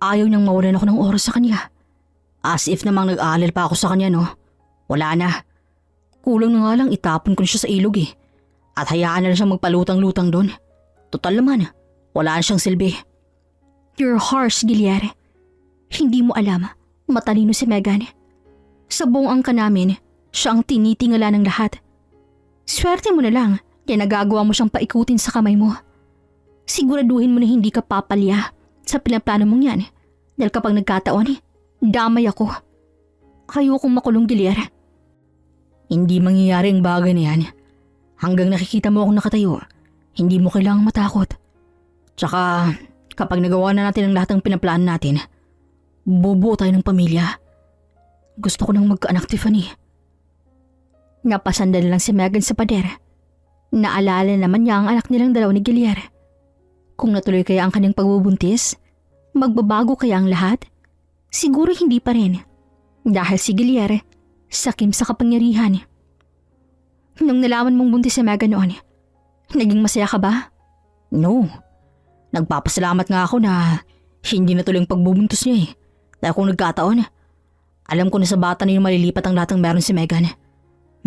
ayaw niyang mawalan ako ng oras sa kanya. As if namang nag-aalala pa ako sa kanya, no? Wala na. Kulang na nga lang itapon ko na siya sa ilog eh. At hayaan na lang siyang magpalutang-lutang doon. Total naman, wala na siyang silbi. You're harsh, Gilyar. Hindi mo alam, matalino si Megan. Sa buong angka namin, siya ang tinitingala ng lahat. Swerte mo na lang, kaya nagagawa mo siyang paikutin sa kamay mo. Siguraduhin mo na hindi ka papalya sa pinaplano mong yan. Dahil kapag nagkataon, damay ako. Kayo kong makulong, Gilyar. Hindi mangyayari ang bagay na yan. Hanggang nakikita mo akong nakatayo, hindi mo kailangang matakot. Tsaka, kapag nagawa na natin ang lahat ng pinaplano natin, bubuo tayo ng pamilya. Gusto ko nang magkaanak, Tiffany. Napasandal lang si Megan sa pader. Naalala naman niya ang anak nilang 2 ni Gilyar. Kung natuloy kaya ang kanyang pagbubuntis, magbabago kaya ang lahat? Siguro hindi pa rin. Dahil si Gilyar, sakim sa kapangyarihan. Nung nalaman mong buntis si Megan noon, naging masaya ka ba? No. Nagpapasalamat nga ako na hindi natuloy ang pagbubuntis niya eh. Dahil kung nagkataon, alam ko na sa bata na yung malilipat ang lahat ng meron si Megan.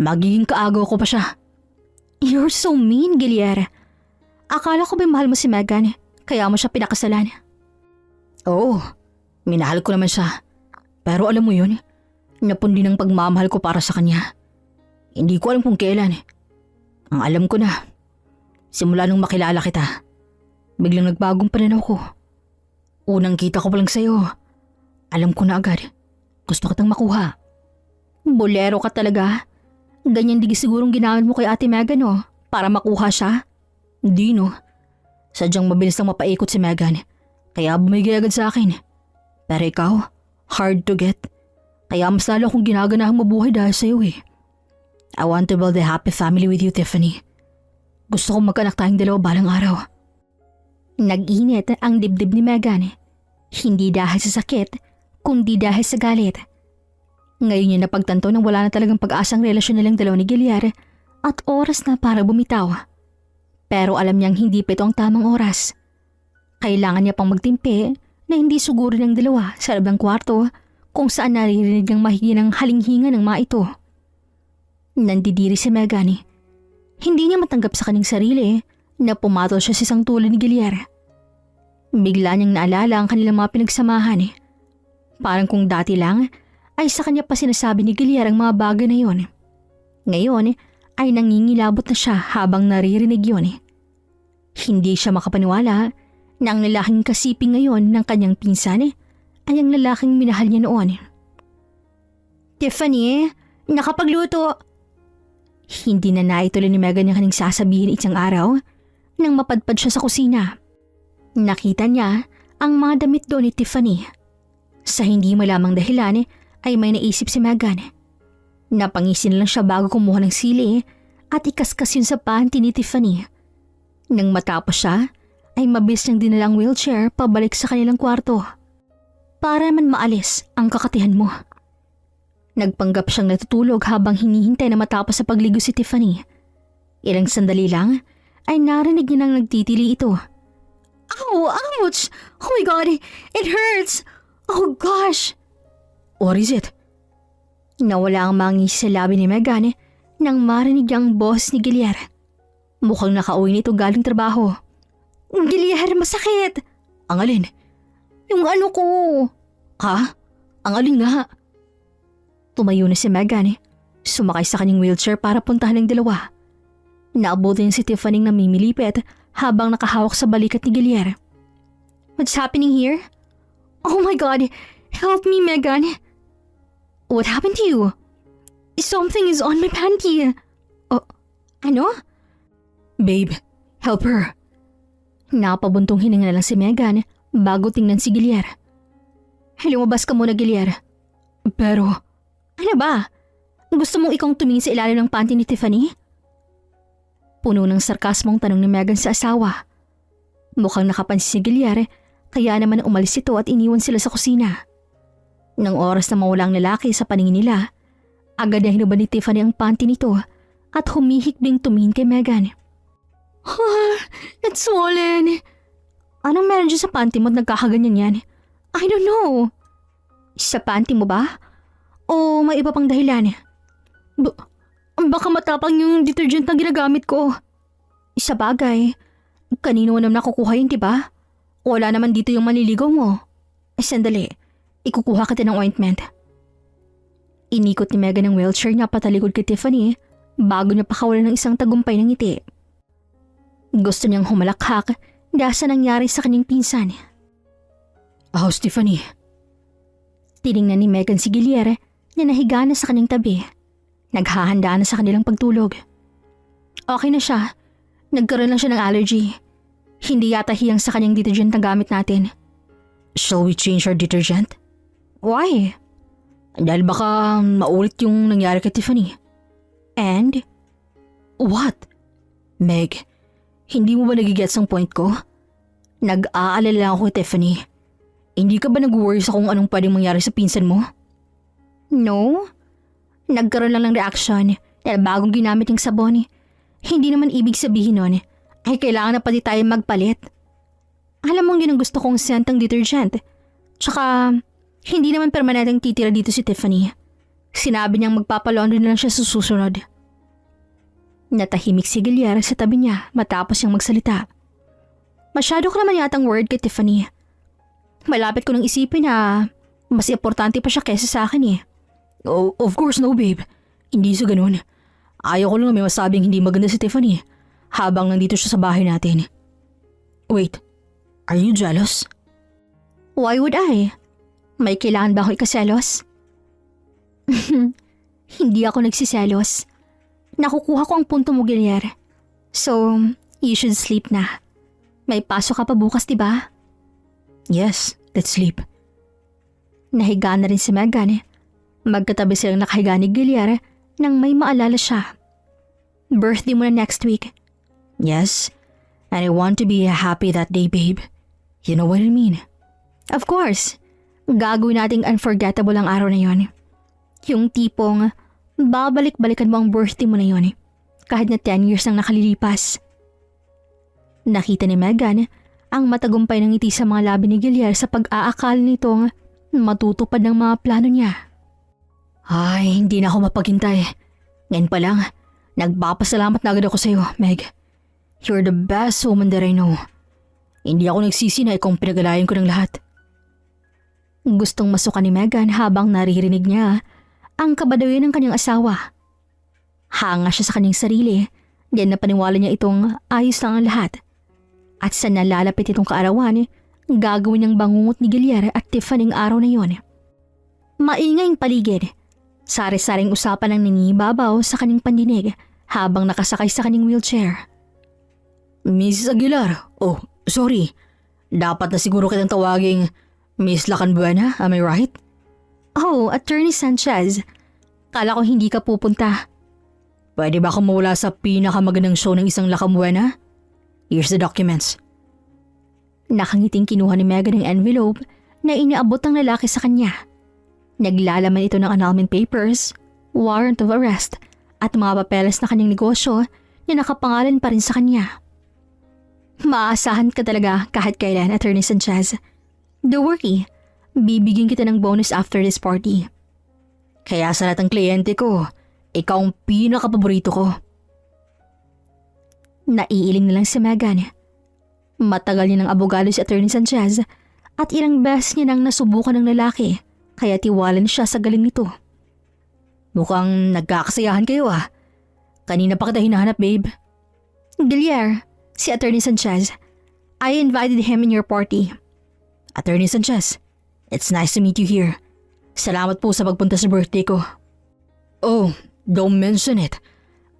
Magiging kaagaw ko pa siya. You're so mean, Gilyar. Akala ko ba mahal mo si Megan, kaya mo siya pinakasalan? Oo, minahal ko naman siya. Pero alam mo yun, napundi ng pagmamahal ko para sa kanya. Hindi ko alam kung kailan. Ang alam ko na, simula nung makilala kita, biglang nagbagong pananaw ko. Unang kita ko pa lang sa'yo, alam ko na agad, gusto kitang makuha. Bolero ka talaga. Ganyan di sigurong ginamit mo kay Ate Megan para makuha siya. Hindi no, sadyang mabilis lang mapaikot si Megan, kaya bumigay agad sa akin. Pero ikaw, hard to get. Kaya mas lalo akong ginaganahang mabuhay dahil sa'yo eh. I want to build a happy family with you, Tiffany. Gusto kong magkaanak tayong 2 balang araw. Nag-init ang dibdib ni Megan. Hindi dahil sa sakit, kundi dahil sa galit. Ngayon niya napagtanto na wala na talagang pag-asang relasyon nilang 2 ni Gilyar at oras na para bumitaw. Pero alam niyang hindi pa ito ang tamang oras. Kailangan niya pang magtimpi na hindi suguro ng 2 sa loob ng kwarto kung saan naririnig ang mahihinang halinghinga ng mga ito. Nandidiri si Megan. Hindi niya matanggap sa kanyang sarili na pumatol siya sa isang tulad ni Gilyar. Bigla niyang naalala ang kanilang mga pinagsamahan. Parang kung dati lang ay sa kanya pa sinasabi ni Gilyar ang mga bagay na yon. Ngayon ay nangingilabot na siya habang naririnig yon. Hindi siya makapaniwala na ang lalaking kasiping ngayon ng kanyang pinsan ay ang lalaking minahal niya noon. Tiffany, nakapagluto. Hindi na naituloy ni Megan yung kanyang sasabihin isang araw nang mapadpad siya sa kusina. Nakita niya ang mga damit doon ni Tiffany. Sa hindi malamang dahilan ay may naisip si Megan. Napangisin lang siya bago kumuha ng sili at ikaskas yun sa panty ni Tiffany. Nang matapos siya, ay mabilis niyang dinalang wheelchair pabalik sa kanilang kwarto. Para man maalis ang kakatihan mo. Nagpanggap siyang natutulog habang hinihintay na matapos sa pagligo si Tiffany. Ilang sandali lang ay narinig niya nang nagtitili ito. Ow! Ouch! Oh my God! It hurts! Oh gosh! What is it? Nawala ang mga ngisi sa labi ni Megan nang marinig niya ang boss ni Gilier. Mukhang nakauwi nito galing trabaho. Gilier, masakit! Ang alin? Yung ano ko. Ha? Ang alin nga? Tumayo na si Megan. Sumakay sa kanyang wheelchair para puntahan ng dalawa. Naabutin si Tiffany namimilipit habang nakahawak sa balikat ni Gilier. What's happening here? Oh my God! Help me, Megan! What happened to you? Something is on my panty. Oh, ano? Babe, help her. Napabuntong hininga na lang si Megan bago tingnan si Gilier. Lumabas ka muna, Gilier. Pero, Ano ba? Gusto mong ikong tumingin sa ilalim ng panty ni Tiffany? Puno ng sarkasmong tanong ni Megan sa asawa. Mukhang nakapansin si Gilier kaya naman umalis ito at iniwan sila sa kusina. Nang oras na mawala ang lalaki sa paningin nila, agad na hinuban ni Tiffany ang panty nito at humihikbing tumingin kay Megan. It's swollen. Anong meron dyan sa panty mo at nagkakaganyan yan? I don't know. Sa panty mo ba? O may iba pang dahilan? Baka matapang yung detergent na ginagamit ko. Sa bagay, kanino mo naman nakukuha yun, diba? Wala naman dito yung maliligaw mo. Sandali, ikukuha kita ng ointment. Inikot ni Megan ang wheelchair niya patalikod kay Tiffany bago niya pakawalan ng isang tagumpay ng ngiti. Gusto niyang humalakhak dahil sa nangyari sa kanyang pinsan. how's Tiffany? Tiningnan ni Megan si Gilier na nahiga na sa kanyang tabi. Naghahanda na sa kanilang pagtulog. Okay na siya. Nagkaroon lang siya ng allergy. Hindi yata hiyang sa kanyang detergent na gamit natin. Shall we change our detergent? Why? Dahil baka maulit yung nangyari kay Tiffany. And? What? Meg, hindi mo ba nagigets ang point ko? Nag-aalala lang ako kay Tiffany. Hindi ka ba nag-worry sa kung anong pwedeng mangyari sa pinsan mo? No. Nagkaroon lang ng reaction dahil bagong ginamit yung sabon. Hindi naman ibig sabihin nun ay kailangan na pati tayo magpalit. Alam mong yun ang gusto kong scent ng detergent. Tsaka, hindi naman permanenteng titira dito si Tiffany. Sinabi niyang magpapalaundry na lang siya sa susunod. Natahimik si Gilier sa tabi niya matapos niyang magsalita. Masyado ka naman yatang worried kay Tiffany. Malapit ko nang isipin na mas importante pa siya kesa sa akin eh. Oh, of course no, babe. Hindi sa ganun. Ayaw ko lang na may masabing hindi maganda si Tiffany habang nandito siya sa bahay natin. Wait, are you jealous? Why would I? May kailangan ba ako ikaselos? Hindi ako nagsiselos. Nakukuha ko ang punto mo, Gilier. So, you should sleep na. May pasok ka pa bukas, diba? Yes, let's sleep. Nahiga na rin si Megan. Magkatabi silang nakahiga ni Gilier nang may maalala siya. Birthday mo na next week. Yes, and I want to be happy that day, babe. You know what I mean? Of course. Gagawin nating unforgettable ang araw na yon. Yung tipong babalik-balikan mo ang birthday mo na yon kahit na 10 years nang nakalilipas. Nakita ni Megan ang matagumpay ng ngiti sa mga labi ni Gilier sa pag-aakala nitong matutupad ng mga plano niya. Ay, hindi na ako mapaghintay. Ngayon pa lang, nagpapasalamat na agad ako sa iyo, Meg. You're the best woman that I know. Hindi ako nagsisi na ikaw ang pinagalayan ko ng lahat. Gustong masuka ni Megan habang naririnig niya ang kabadawin ng kanyang asawa. Hanga siya sa kanyang sarili, diyan na paniwala niya itong ayos lang ang lahat. At sa nalalapit itong kaarawan, gagawin niyang bangungot ni Gilier at Tiffany ang araw na yon. Maingay ang paligid. Sari-saring usapan ang nangingibabaw sa kanyang pandinig habang nakasakay sa kanyang wheelchair. Mrs. Aguilar, oh, sorry. Dapat na siguro kitang tawaging Miss Lacanbuena, am I right? Oh, Attorney Sanchez. Kala ko hindi ka pupunta. Pwede ba akong mawala sa pinakamagandang show ng isang Lacanbuena? Here's the documents. Nakangiting kinuha ni Megan ang envelope na iniabot ng lalaki sa kanya. Naglalaman ito ng annulment papers, warrant of arrest at mga papeles na kanyang negosyo na nakapangalan pa rin sa kanya. Maaasahan ka talaga kahit kailan, Attorney Sanchez. Don't worry, bibigyan kita ng bonus after this party. Kaya sa lahat ng kliyente ko, ikaw ang pinakapaborito ko. Naiiling na lang si Megan. Matagal niya ng abogado si Attorney Sanchez at ilang beses niya nang nasubukan ng lalaki kaya tiwalan siya sa galing nito. Mukhang nagkakasayahan kayo ah. Kanina pa kita hinahanap, babe. Gilier, si Attorney Sanchez. I invited him in your party. Attorney Sanchez, it's nice to meet you here. Salamat po sa pagpunta sa birthday ko. Oh, don't mention it.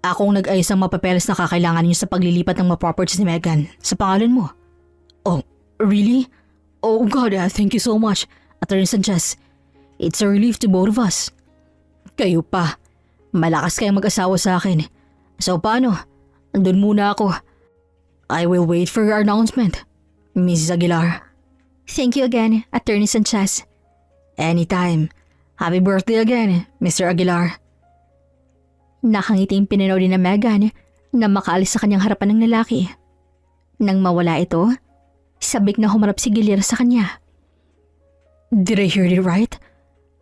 Akong nag-ayos ng mapapeles na kakailangan niyo sa paglilipat ng mga properties ni Megan sa pangalan mo. Oh, really? Oh God, thank you so much, Attorney Sanchez. It's a relief to both of us. Kayo pa. Malakas kayong mag-asawa sa akin. So paano? Andun muna ako. I will wait for your announcement, Mrs. Aguilar. Thank you again, Attorney Sanchez. Anytime. Happy birthday again, Mr. Aguilar. Nakangiting pinanaw din na Megan na makaalis sa kanyang harapan ng lalaki. Nang mawala ito, sabik na humarap si Gilier sa kanya. Did I hear it right?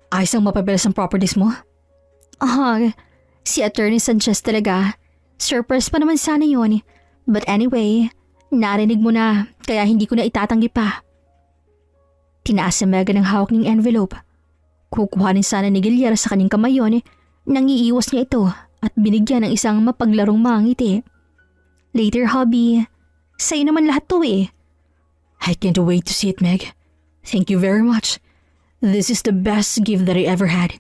Ayos ang mapapeles ang properties mo? Si Attorney Sanchez talaga. Surprise pa naman sana yun. But anyway, narinig mo na kaya hindi ko na itatanggi pa. Tinaas si Megan ang hawak ng envelope. Kukuhanin sana ni Gilier sa kanyang kamay yun nang iiwas niya ito at binigyan ng isang mapaglarong mga ngiti. Later, hubby. Sa'yo naman lahat to eh. I can't wait to see it, Meg. Thank you very much. This is the best gift that I ever had.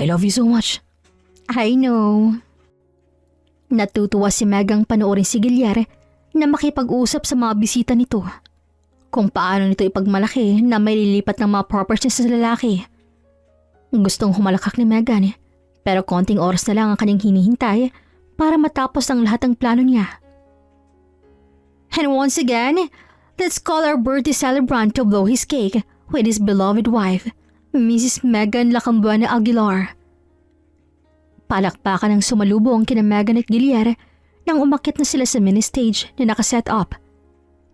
I love you so much. I know. Natutuwa si Megang panoorin si Gilier na makipag-usap sa mga bisita nito. Kung paano nito ipagmalaki na may lilipat ng mga properties sa lalaki. Gustong humalakak ni Megan pero konting oras na lang ang kanyang hinihintay para matapos ang lahat ng plano niya. And once again, let's call our birthday celebrant to blow his cake with his beloved wife, Mrs. Megan Lacanbuena Aguilar. Palakpakan ang sumalubong kina Megan at Gilier nang umakyat na sila sa mini stage na nakaset up.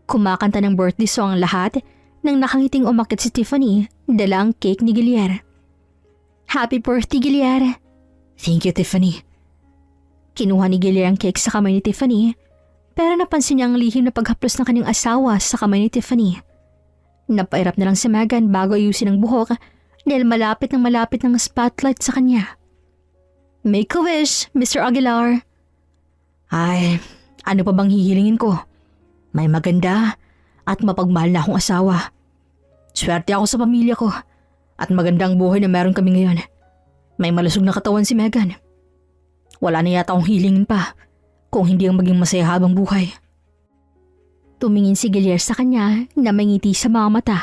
Kumakanta ng birthday song ang lahat nang nakangiting umakyat si Tiffany dala ang cake ni Gilier. Happy birthday, Gilier! Thank you, Tiffany. Kinuha ni Gilier ang cake sa kamay ni Tiffany pero napansin niya ang lihim na paghaplos ng kanyang asawa sa kamay ni Tiffany. Napairap na lang si Megan bago ayusin ang buhok dahil malapit ng spotlight sa kanya. Make a wish, Mr. Aguilar. Ay, ano pa bang hihilingin ko? May maganda at mapagmahal na akong asawa. Swerte ako sa pamilya ko at magandang buhay na meron kami ngayon. May malusog na katawan si Megan. Wala na yata akong hilingin pa kung hindi ang maging masaya habang buhay. Tumingin si Gilier sa kanya na may ngiti sa mga mata.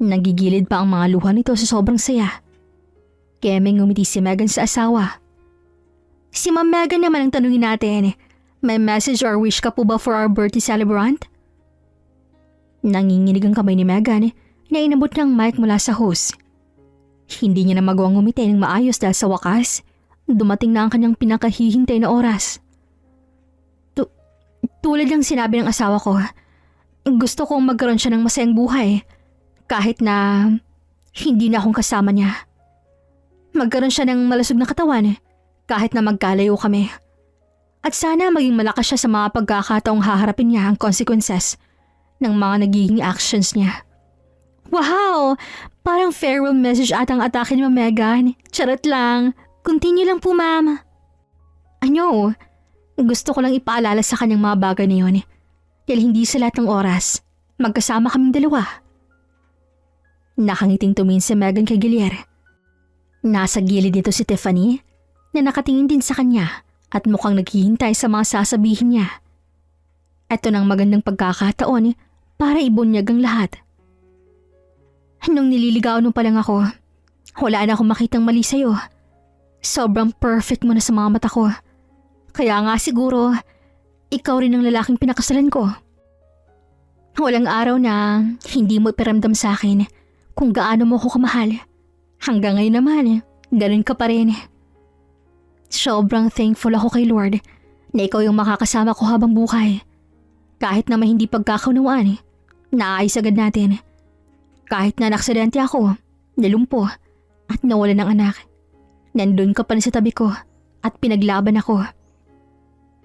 Nagigilid pa ang mga luha nito sa sobrang saya. Kaya may ngumiti si Megan sa asawa. Si Ma'am Megan naman ang tanungin natin. May message or wish ka po ba for our birthday celebrant? Nanginginig ang kamay ni Megan na inabot ng mic mula sa host. Hindi niya na magawang ngumiti ng maayos dahil sa wakas, dumating na ang kanyang pinakahihintay na oras. Tulad ng sinabi ng asawa ko, gusto kong magkaroon siya ng masayang buhay kahit na hindi na akong kasama niya. Magkaroon siya ng malusog na katawan kahit na magkalayo kami. At sana maging malakas siya sa mga pagkakataong haharapin niya ang consequences ng mga nagiging actions niya. Wow! Parang farewell message atang atake ni Ma'am Megan. Charot lang. Continue lang po, ma'am. Ano? Gusto ko lang ipaalala sa kanyang mga bagay na yun. Dahil hindi sa lahat ng oras, magkasama kaming dalawa. Nakangiting tumingin si Megan kay Gilier. Nasa gilid nito si Tiffany na nakatingin din sa kanya at mukhang naghihintay sa mga sasabihin niya. Ito nang magandang pagkakataon para ibunyag ang lahat. Nung nililigawan mo pa lang ako, wala na akong makitang mali sa'yo. Sobrang perfect mo na sa mga mata ko. Kaya nga siguro, ikaw rin ang lalaking pinakasalan ko. Walang araw na hindi mo iparamdam sa akin kung gaano mo ako kamahal. Hanggang ngayon naman, ganun ka pa rin. Sobrang thankful ako kay Lord na ikaw yung makakasama ko habang buhay. Kahit na may hindi pagkakaunawaan, naayos agad natin. Kahit na naksidente ako, nalumpo at nawala ng anak, nandun ka pa rin sa tabi ko at pinaglaban ako.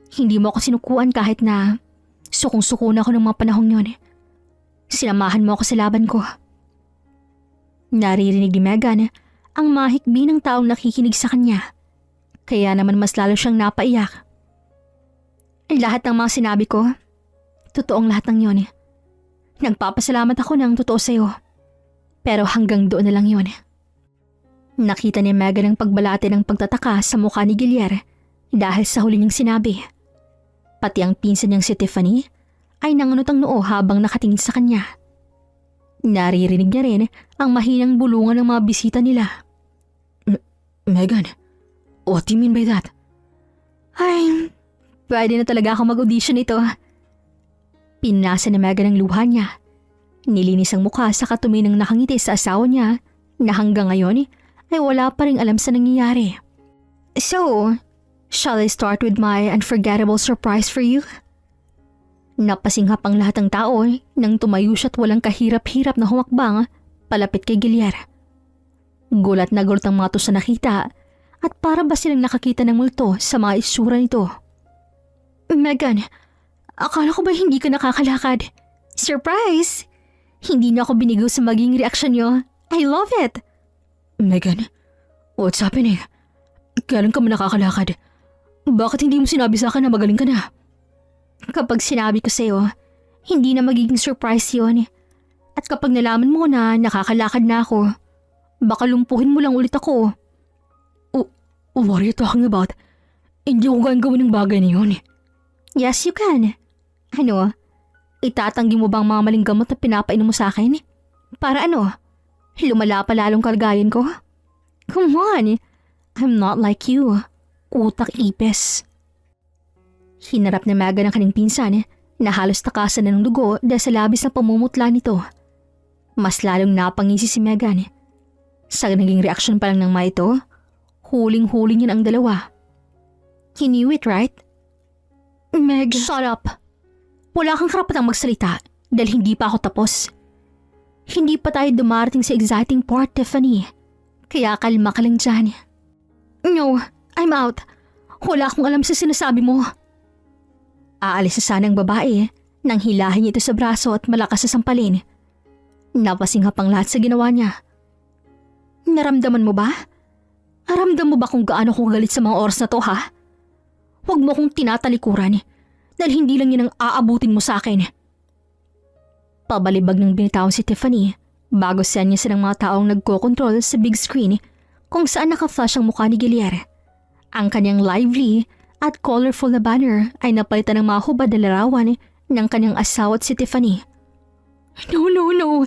Hindi mo ako sinukuan kahit na sukong-suko na ako ng mga panahong yun. Sinamahan mo ako sa laban ko. Naririnig ni Megan ang mahikbi ng taong nakikinig sa kanya. Kaya naman mas lalo siyang napaiyak. Lahat ng mga sinabi ko, totoong lahat ng yun. Nagpapasalamat ako ng totoo sa'yo. Pero hanggang doon na lang yun. Nakita ni Megan ang pagbalate ng pagtataka sa mukha ni Guillermo dahil sa huli niyang sinabi. Pati ang pinsan niyang si Tiffany ay nangunot ang noo habang nakatingin sa kanya. Naririnig niya rin ang mahinang bulungan ng mga bisita nila. Megan, what do you mean by that? Ay, pwede na talaga ako mag-audition ito. Pinasa ni Megan ang luha niya. Nilinis ang mukha sa katuminang nakangiti sa asawa niya na hanggang ngayon ay wala pa ring alam sa nangyayari. So, shall I start with my unforgettable surprise for you? Napasinghap ang lahat ng tao nang tumayo siya't walang kahirap-hirap na humakbang palapit kay Guillermo. Gulat na gulat ang mga to sa nakita at para ba silang nakakita ng multo sa mga isura nito. Megan, akala ko ba hindi ka nakakalakad? Surprise! Hindi na ako binigo sa maging reaksyon niyo. I love it! Megan, what's happening? Kailan ka man nakakalakad? Bakit hindi mo sinabi sa akin na magaling ka na? Kapag sinabi ko sa'yo, hindi na magiging surprise yun. At kapag nalaman mo na nakakalakad na ako, baka lumpuhin mo lang ulit ako. What are you talking about? Hindi ko gawin ng bagay na yun. Yes, you can. Ano? Itatanggi mo bang mga maling gamot na pinapainom mo sa akin? Para ano? Lumala pa lalong kalagayan ko? Come on, I'm not like you. Utak ipes. Hinarap ni Megan ang kanyang pinsan na halos takasan na ng dugo dahil sa labis na pamumutla nito. Mas lalong napangisi si Megan. Sa naging reaksyon pa lang ng mga ito, huling-huli niya ang dalawa. He knew it, right? Meg, shut up. Wala kang karapatang magsalita dahil hindi pa ako tapos. Hindi pa tayo dumarating sa exciting part, Tiffany. Kaya kalma ka lang dyan. No, I'm out. Wala akong alam sa sinasabi mo. Aalis na sana ang babae nang hilahin niya ito sa braso at malakas sa sampalin. Napasinghap ang lahat sa ginawa niya. Naramdaman mo ba? Aramdam mo ba kung gaano ko galit sa mga oras na to, ha? Huwag mo kong tinatalikuran dahil hindi lang yun ang aabutin mo sa akin. Pabalibag ng binitawan si Tiffany bago siya ng mga taong nagkokontrol sa big screen kung saan naka-flash ang mukha ni Guillermo. Ang kanyang lively at colorful na banner ay napalitan ng mga hubad na larawan ng kanyang asawa at si Tiffany. No, no, no.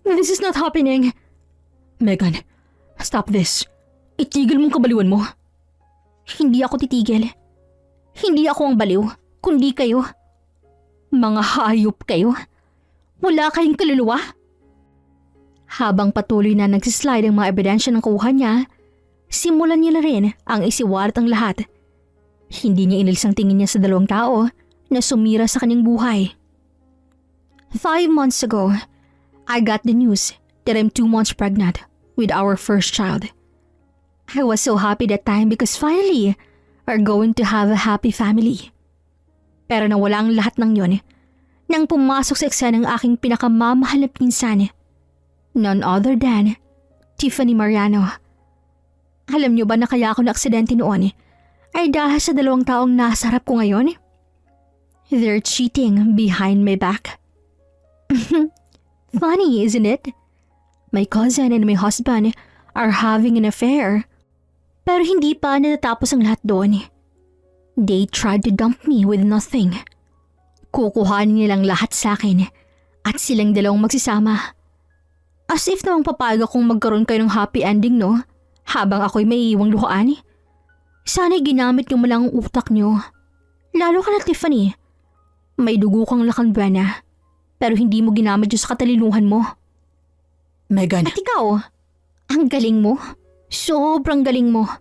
This is not happening. Megan, stop this. Itigil mong kabaliwan mo. Hindi ako titigil. Hindi ako ang baliw, kundi kayo. Mga hayop kayo. Wala kayong kaluluwa. Habang patuloy na nagsislide ang mga ebidensya ng kuha niya, simulan niya na rin ang isiwalat ang lahat. Hindi niya inalis ang tingin niya sa dalawang tao na sumira sa kanyang buhay. 5 months ago, I got the news that I'm 2 months pregnant with our first child. I was so happy that time because finally, we're going to have a happy family. Pero nawala ang lahat ng yon nang pumasok sa eksena ng aking pinakamamahal na pinsan. None other than Tiffany Mariano. Alam niyo ba na kaya ako na-aksidente noon ay dahil sa dalawang taong nasa harap ko ngayon? They're cheating behind my back. Funny, isn't it? My cousin and my husband are having an affair. Pero hindi pa natatapos ang lahat doon. They tried to dump me with nothing. Kukuhanin nilang lahat sa akin at silang dalawang magsisama. As if namang papayag akong magkaroon kayo ng happy ending, no? Habang ako'y may iwang luhaan. Sana'y ginamit niyo mo lang ang utak niyo. Lalo ka na, Tiffany. May dugo kang lakanbuena, pero hindi mo ginamit yun sa katalinuhan mo. Megan. At ikaw, ang galing mo. Sobrang galing mo.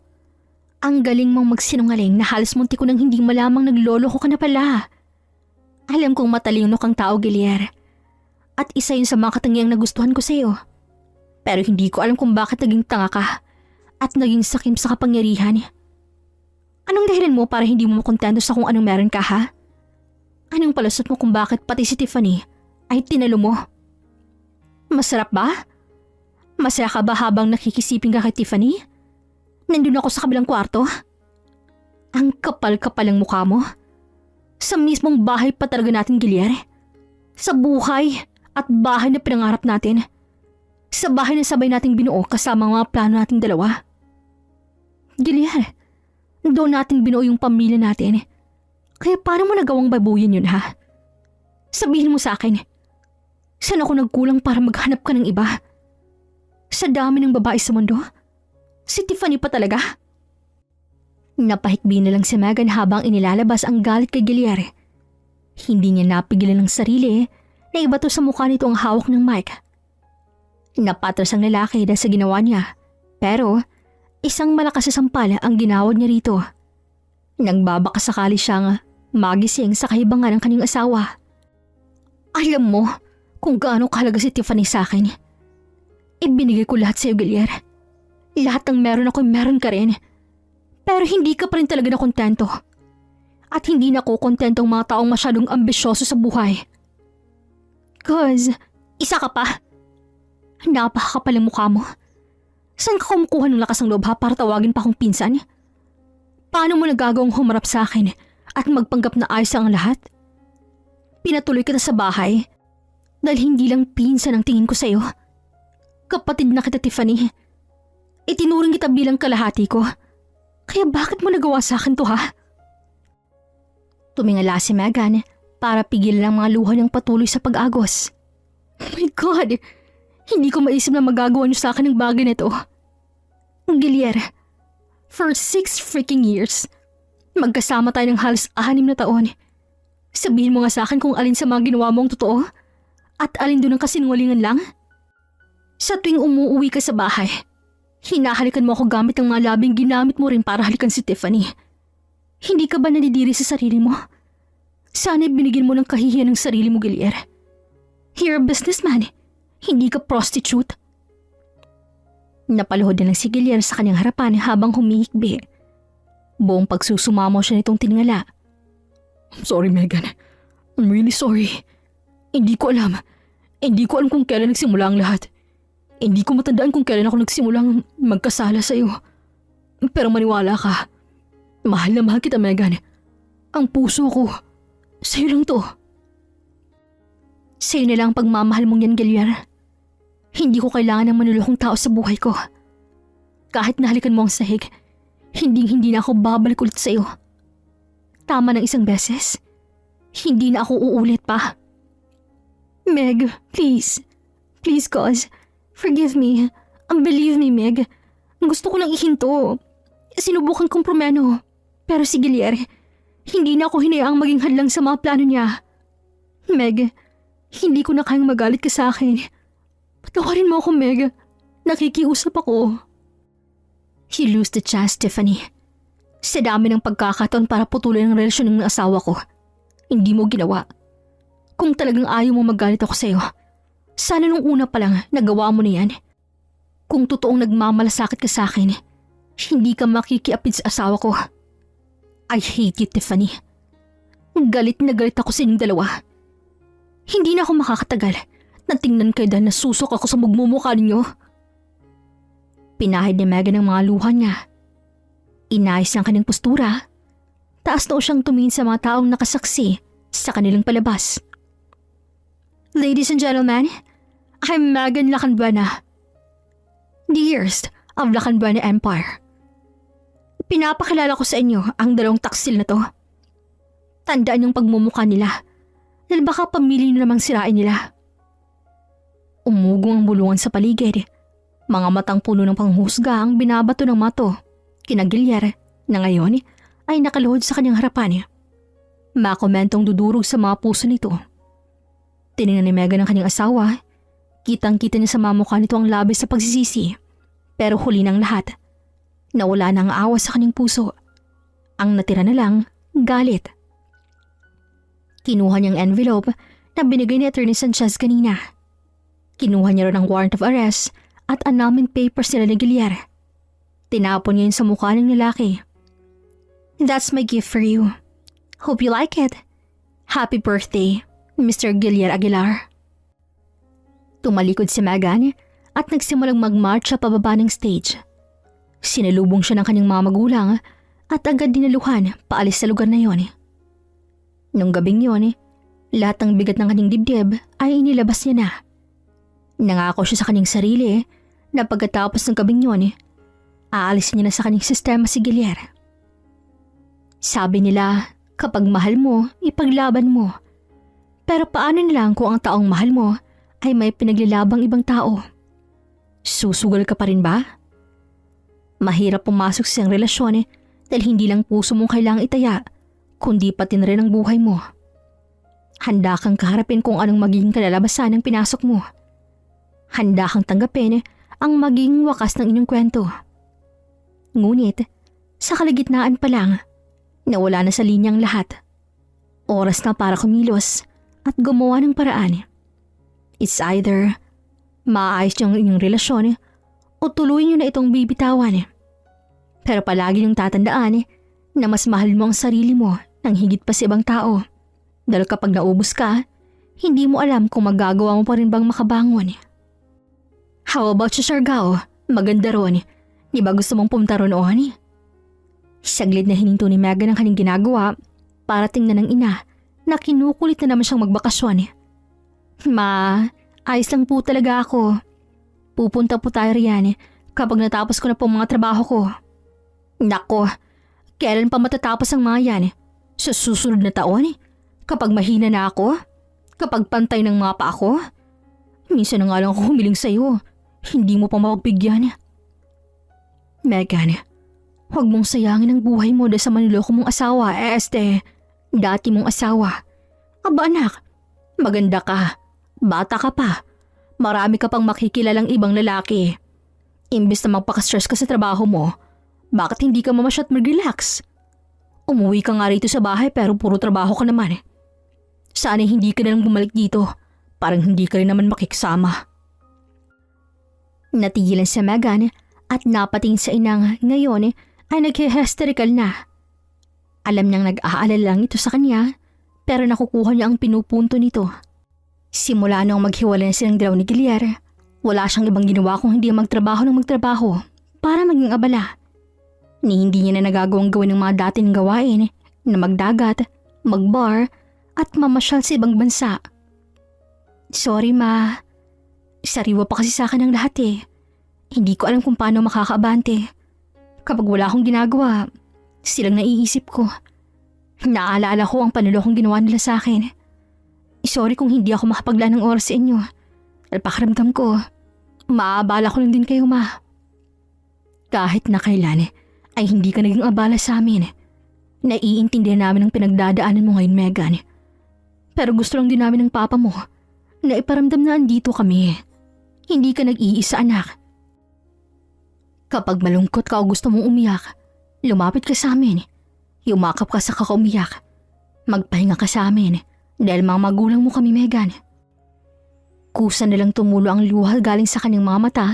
Ang galing mong magsinungaling na halos munti ko nang hindi malamang nagloloko ka na pala. Alam kong matalino kang tao, Gilier. At isa yun sa mga katangiang nagustuhan ko sa'yo. Pero hindi ko alam kung bakit naging tanga ka at naging sakim sa kapangyarihan. Anong dahilan mo para hindi mo makontento sa kung anong meron ka, ha? Anong palusot mo kung bakit pati si Tiffany ay tinalo mo? Masarap ba? Masaya ka ba habang nakikisiping ka kay Tiffany? Nandun ako sa kabilang kwarto. Ang kapal-kapal ng mukha mo. Sa mismong bahay pa talaga natin, Gilier. Sa buhay at bahay na pinangarap natin. Sa bahay na sabay nating binuo kasama ang mga plano nating dalawa. Gilier, doon natin binuo yung pamilya natin. Kaya paano mo nagawang babuyin yun, ha? Sabihin mo sa akin, saan ako nagkulang para maghanap ka ng iba? Sa dami ng babae sa mundo? Si Tiffany pa talaga? Napahikbi na lang si Megan habang inilalabas ang galit kay Gilier. Hindi niya napigilan ng sarili na ibato sa mukha nito ang hawak ng mic. Napatras ang lalaki dahil sa ginawa niya, pero isang malakas na sampal ang ginawad niya rito. Nagbabakasakali siyang magising sa kahibangan ng kanyang asawa. Alam mo kung gaano kahalaga si Tiffany sa akin. Ibinigay ko lahat sa iyo, Gilier. Lahat ng meron ako, meron ka rin. Pero hindi ka pa rin talaga nakontento. At hindi na ako kontento ang mga taong masyadong ambisyoso sa buhay. Cause, isa ka pa. Napakakapal ang mukha mo. Saan ka kumukuha ng lakas ng loob, ha, para tawagin pa akong pinsan? Paano mo nagagawang humarap sa akin at magpanggap na ayos ang lahat? Pinatuloy kita sa bahay dahil hindi lang pinsan ang tingin ko sa'yo. Kapatid na kita, Tiffany. Itinuring kita bilang kalahati ko. Kaya bakit mo nagawa sa akin to, ha? Tumingala si Megan para pigilan ang mga luha niyang patuloy sa pag-agos. Oh my God! Hindi ko maisip na magagawa niyo sa akin ng bagay na ito. Gilier, for 6 freaking years, magkasama tayo ng halos 6 na taon. Sabihin mo nga sa akin kung alin sa mga ginawa mo ang totoo at alin doon ang kasinungalingan lang. Sa tuwing umuuwi ka sa bahay, hinahalikan mo ako gamit ang mga labing ginamit mo rin para halikan si Tiffany. Hindi ka ba nadidiri sa sarili mo? Sana'y binigyan mo ng kahihiyan ng sarili mo, Gilier. You're a businessman. Hindi ka prostitute. Napaluhod na lang si Gilier sa kanyang harapan habang humihikbi. Buong pagsusumamo siya nitong tiningala. I'm sorry, Megan. I'm really sorry. Hindi ko alam. Hindi ko alam kung kailan nagsimula ang lahat. Hindi ko matandaan kung kailan ako nagsimulang magkasala sa iyo. Pero maniwala ka. Mahal na mahal kita, Megan. Ang puso ko, sa'yo lang to. Sa'yo na lang ang pagmamahal mong yan, Gilier. Hindi ko kailangan ng manulokong tao sa buhay ko. Kahit nahalikan mo ang sahig, hindi na ako babalik ulit sa'yo. Tama ng isang beses. Hindi na ako uulit pa. Meg, please. Please, cause. Forgive me. Believe me, Meg. Gusto ko lang ihinto. Sinubukan kong promeno. Pero si Gilier, hindi na ako hinayaang maging hadlang sa mga plano niya. Meg, hindi ko na kayang magalit ka sa akin. Patawarin mo ako, Meg. Nakikiusap ako. You lose the chance, Tiffany. Sa dami ng pagkakataon para putulin ang relasyon ng asawa ko, hindi mo ginawa. Kung talagang ayaw mo magalit ako sa'yo, sana nung una pa lang nagawa mo na yan. Kung totoong nagmamalasakit ka sa akin, hindi ka makikiapid sa asawa ko. I hate you, Tiffany. Galit na galit ako sa inyong dalawa. Hindi na ako makakatagal na tingnan kayo dahil nasusok ako sa magmumukha ninyo. Pinahid ni Megan ang mga luha niya. Inayos ang kanyang postura. Taas na siyang tumingin sa mga taong nakasaksi sa kanilang palabas. Ladies and gentlemen, I'm Megan Lacanbuena, the years of Lacanbuena Empire. Pinapakilala ko sa inyo ang dalawang taksil na to. Tandaan yung pagmumukha nila dahil baka pamili nyo namang sirain nila. Umugong ang bulungan sa paligid. Mga matang puno ng panghusga ang binabato ng mato kina Gilyar na ngayon ay nakaluhod sa kanyang harapan. Makomentong dudurog sa mga puso nito. Tiningnan ni Megan ang kanyang asawa. Kitang-kita niya sa mamukha nito ang labis sa pagsisisi. Pero huli ng lahat, nawala na ang awa sa kanyang puso. Ang natira na lang, galit. Kinuha niyang envelope na binigay ni Attorney Sanchez kanina. Kinuha niya rin ang warrant of arrest at annulment papers nila ni Gilyar. Tinapon niya yun sa mukha ng lalaki. That's my gift for you. Hope you like it. Happy birthday, Mr. Gilyar Aguilar. Tumalikod si Megan at nagsimulang mag-march sa pababa ng stage. Sinalubong siya ng kanyang mga magulang at agad dinaluhan paalis sa lugar na yon. Nung gabing yon, lahat ng bigat ng kanyang dibdib ay inilabas niya na. Nangako siya sa kanyang sarili na pagkatapos ng gabing yon, aalisin niya na sa kanyang sistema si Gilyar. Sabi nila, kapag mahal mo, ipaglaban mo. Pero paano nilang kung ang taong mahal mo ay may pinaglilabang ibang tao? Susugal ka pa rin ba? Mahirap pumasok sa isang relasyon dahil hindi lang puso mong kailangang itaya, kundi pati na rin ang buhay mo. Handa kang kaharapin kung anong magiging kalalabasan ng pinasok mo. Handa kang tanggapin ang magiging wakas ng inyong kwento. Ngunit, sa kalagitnaan pa lang, nawala na sa linyang lahat. Oras na para kumilos at gumawa ng paraan. It's either maayos niyo ang inyong relasyon o tuloy niyo na itong bibitawan. Pero palagi niyong tatandaan na mas mahal mo ang sarili mo nang higit pa sa ibang tao. Dahil kapag naubos ka, hindi mo alam kung magagawa mo pa rin bang makabangon. How about sa Siargao? Maganda ron. Di ba gusto mong pumunta ron noon? Saglit na hininto ni Megan ang kanyang ginagawa para tingnan ng ina na kinukulit na naman siyang magbakasyon. Ma, ayos lang po talaga ako. Pupunta po tayo riyan kapag natapos ko na po mga trabaho ko. Nako, kailan pa matatapos ang mga yan? Sa susunod na taon? Kapag mahina na ako? Kapag pantay ng mga pa ako? Minsan na nga lang ako humiling sa'yo. Hindi mo pa mapagbigyan. Megan, huwag mong sayangin ang buhay mo dahil sa manloloko mong asawa, dati mong asawa. Aba anak, maganda ka, bata ka pa, marami ka pang makikilalang ibang lalaki. Imbes na magpaka-stress ka sa trabaho mo, bakit hindi ka mamasyat mag-relax? Umuwi ka nga rito sa bahay pero puro trabaho ka naman. Sana hindi ka na lang bumalik dito, parang hindi ka rin naman makikisama. Natigilan si Megan at napating sa inang ngayon ay nag-hysterical na. Alam niyang nag-aalala lang ito sa kanya pero nakukuha niya ang pinupunto nito. Simula nung maghiwalay na silang dalaw ni Gilyar, wala siyang ibang ginawa kung hindi magtrabaho ng magtrabaho para maging abala. Ni hindi niya na nagagawang gawin ng mga dating gawain na magdagat, magbar at mamasyal sa ibang bansa. Sorry ma, sariwa pa kasi sa akin ang lahat Hindi ko alam kung paano makakaabante. Kapag wala akong ginagawa, silang naiisip ko. Naaalala ko ang panulokong ginawa nila sa akin. Sorry kung hindi ako makapaglaan ng oras sa inyo. Dahil pakiramdam ko, maabala ko lang din kayo ma. Kahit na kailan ay hindi ka naging abala sa amin. Naiintindihan namin ang pinagdadaanan mo ngayon, Megan. Pero gusto lang din namin ng papa mo na iparamdam na andito kami. Hindi ka nag-iisa, anak. Kapag malungkot ka o gusto mong umiyak, lumapit ka sa amin. Yumakap ka sa kakaumiyak. Magpahinga ka sa amin dahil mga magulang mo kami, Megan. Kusa na lang tumulo ang luha galing sa kanyang mga mata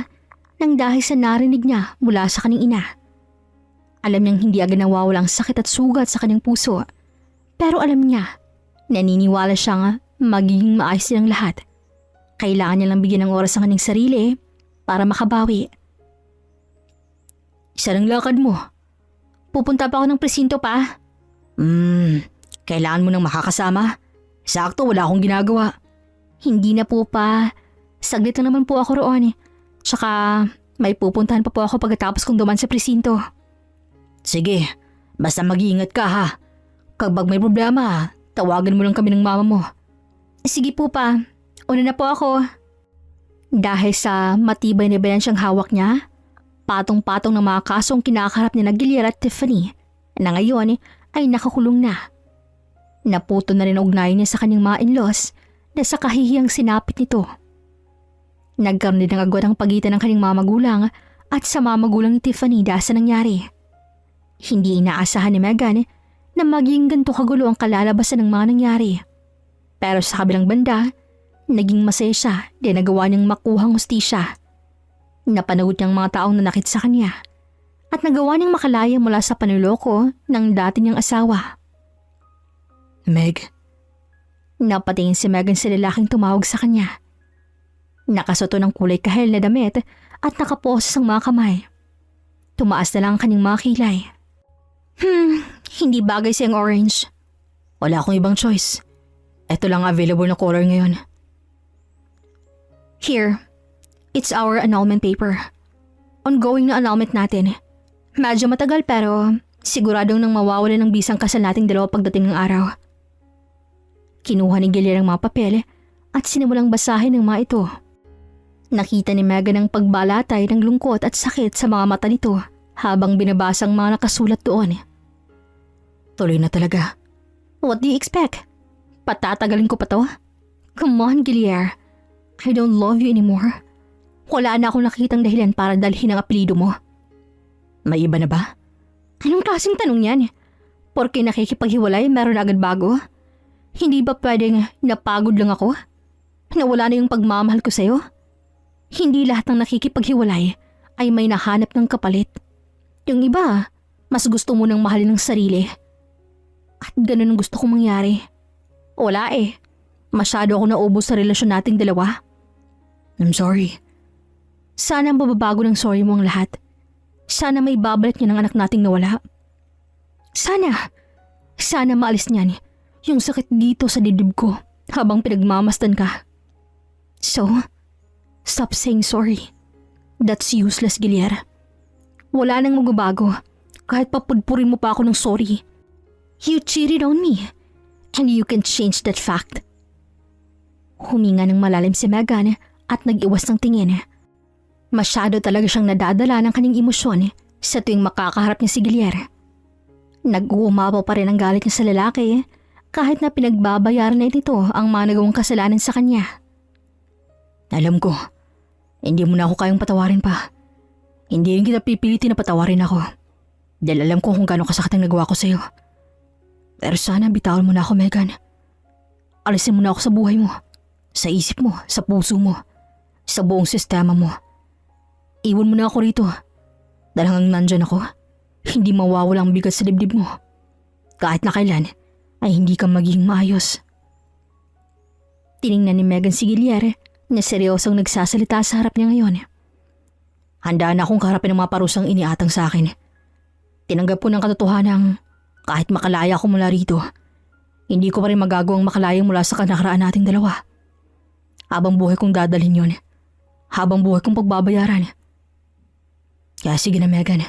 nang dahil sa narinig niya mula sa kanyang ina. Alam niyang hindi agad nawawala ang sakit at sugat sa kanyang puso. Pero alam niya, naniniwala siyang magiging maayos silang lahat. Kailangan niya lang bigyan ng oras ang kanyang sarili para makabawi. Isa lang lakad mo. Pupunta pa ako ng presinto pa. Kailangan mo nang makakasama. Sakto, wala akong ginagawa. Hindi na po pa. Saglit lang naman po ako roon. Tsaka may pupuntahan pa po ako pagkatapos kong duman sa presinto. Sige, basta mag-iingat ka ha. Kapag may problema, tawagan mo lang kami ng mama mo. Sige po pa, una na po ako. Dahil sa matibay na ebidensyang hawak niya, patong-patong ng mga kasong kinakaharap ni Gilyar at Tiffany na ngayon ay nakakulong na. Naputo na rin ang ugnayan niya sa kanyang mga in-laws na sa kahihiyang sinapit nito. Nagkaroon din ng agwat ang pagitan ng kanyang mga magulang at sa mga magulang ni Tiffany dahil sa nangyari. Hindi inaasahan ni Megan na maging ganito kagulo ang kalalabasan ng mga nangyari. Pero sa kabilang banda, naging masaya siya dahil nagawa niyang makuhang hustisya. Napanood niyang mga taong nanakit sa kanya at nagawa niyang makalaya mula sa panuloko ng dati niyang asawa. Meg, Napatingin si Megan sa lalaking tumawag sa kanya. Nakasuto ng kulay kahel na damit at nakaposes ang mga kamay. Tumaas na lang ang kanyang mga kilay. Hindi bagay siyang orange. wala akong ibang choice. Ito lang ang available na color ngayon. Here, it's our annulment paper. Ongoing na annulment natin. Medyo matagal pero siguradong nang mawawala ng bisang kasal nating dalawa pagdating ng araw. Kinuha ni Gilyar ang mga papel at sinimulang basahin ng mga ito. Nakita ni Megan ang pagbalatay ng lungkot at sakit sa mga mata nito habang binabasa ang mga nakasulat doon. Tuloy na talaga. What do you expect? Patatagalin ko pa to? Come on, Gilyar. I don't love you anymore. Wala na akong nakitang dahilan para dalhin ang apelido mo. May iba na ba? Anong klaseng tanong yan? Porke nakikipaghiwalay meron na agad bago? Hindi ba pwedeng napagod lang ako? Nawala na yung pagmamahal ko sa'yo? Hindi lahat ng nakikipaghiwalay ay may nahanap ng kapalit. Yung iba, mas gusto mo nang mahalin ng sarili. At ganun ang gusto kong mangyari. Wala eh. Masyado ako naubos sa relasyon nating dalawa. I'm sorry. Sana ang bababago ng sorry mo ang lahat. Sana may babalik niya ng anak nating nawala. Sana maalis niyan yung sakit dito sa dibdib ko habang pinagmamasdan ka. So, stop saying sorry. That's useless, Gilyar. Wala nang magbabago kahit papudpurin mo pa ako ng sorry. You cheated on me and you can change that fact. Huminga ng malalim si Megan at nag-iwas ng tingin. Masyado talaga siyang nadadala ng kanyang emosyon sa tuwing makakaharap niya si Gilyar. Nag-uumapaw pa rin ang galit niya sa lalaki kahit na pinagbabayaran na nito ang mga nagawang kasalanan sa kanya. Alam ko, hindi mo na ako kayang patawarin pa. Hindi rin kita pipilitin na patawarin ako. Dahil alam ko kung gaano kasakit ang nagawa ko sa'yo. Pero sana bitawan mo na ako, Megan. Alisin mo na ako sa buhay mo. Sa isip mo, sa puso mo, sa buong sistema mo. Iwan mo na ako rito. Dahil hanggang nandyan ako, hindi mawawala ang bigat sa dibdib mo. Kahit na kailan, ay hindi ka magiging maayos. Tiningnan ni Megan si Gilyar na seryosong nagsasalita sa harap niya ngayon. Handa na akong kaharapin ng mga parusang iniatang sa akin. Tinanggap ko ng katotohanang kahit makalaya ako mula rito, hindi ko pa rin magagawang makalaya mula sa kanakaraan nating dalawa. Habang buhay kong dadalhin yun. Habang buhay kong pagbabayaran. Kaya sige na, Megan.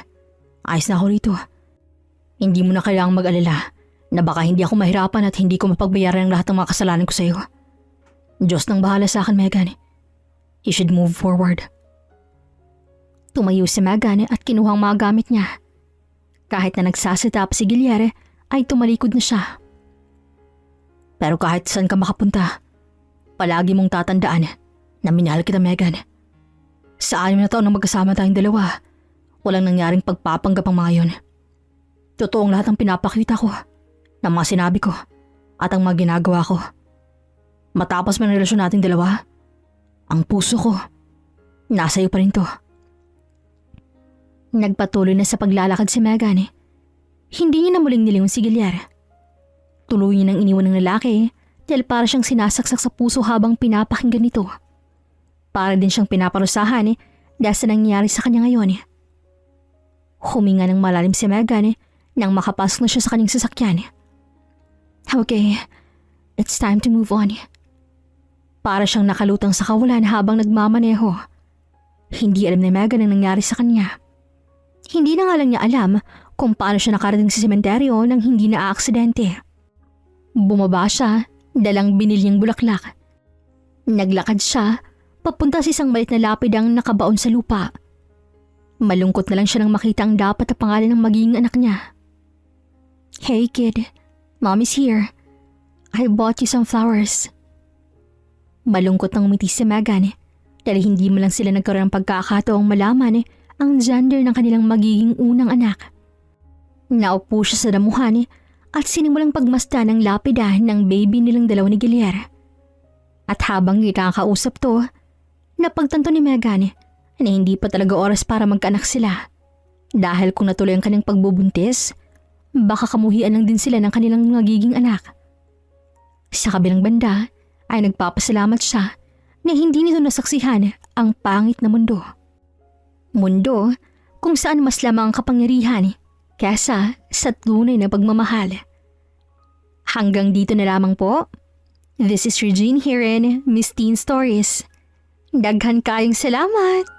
Ayos na ako rito. Hindi mo na kailangang mag-alala na baka hindi ako mahirapan at hindi ko mapagbayaran ang lahat ng mga kasalanan ko sa'yo. Diyos nang bahala sa akin, Megan. You should move forward. Tumayo si Megan at kinuha ang mga gamit niya. Kahit na nagsasitap si Gilyar ay tumalikod na siya. Pero kahit saan ka makapunta, palagi mong tatandaan na minahal kita, Megan. Sa 6 na taon na magkasama tayong dalawa, walang nangyaring pagpapanggap ang mga yun. Totoong lahat ng pinapakita ko, ng mga sinabi ko, at ang mga ginagawa ko. Matapos man ang relasyon nating dalawa, ang puso ko, nasa iyo pa rin to. Nagpatuloy na sa paglalakad si Megan. Hindi niya na muling nilingon si Gilyar. Tuloy niya nang iniwan ng lalaki dahil para siyang sinasaksak sa puso habang pinapakinggan nito. Para din siyang pinaparusahan dahil sa nangyari sa kanya ngayon. Huminga ng malalim si Megan nang makapasok na siya sa kanyang sasakyan. Okay, it's time to move on. Para siyang nakalutang sa kawalan habang nagmamaneho. Hindi alam ni Megan ang nangyari sa kanya. Hindi na nga lang niya alam kung paano siya nakarating sa sementeryo nang hindi na-aksidente. Bumaba siya, dalang binilyang bulaklak. Naglakad siya, papunta sa isang maliit na lapidang nakabaon sa lupa. Malungkot na lang siya nang makita ang dapat na pangalan ng magiging anak niya. "Hey kid, Mommy's here. I bought you some flowers." Malungkot nang umiti si Megan dahil hindi mo lang sila nagkaroon ng pagkakataong malaman ang gender ng kanilang magiging unang anak. Naupo siya sa damuhan at sinimulang pagmasdan ng lapida ng baby nilang dalawa ni Gilier. At habang kinakausap to, napagtanto ni Megan na hindi pa talaga oras para magkaanak sila. Dahil kung natuloy ang kanyang pagbubuntis, baka kamuhian lang din sila ng kanilang magiging anak. Sa kabilang banda ay nagpapasalamat siya na hindi nito nasaksihan ang pangit na mundo. Mundo kung saan mas lamang ang kapangyarihan kesa sa tunay na pagmamahal. Hanggang dito na lamang po. This is Regine here in Miss Teen Stories. Daghan kayong salamat!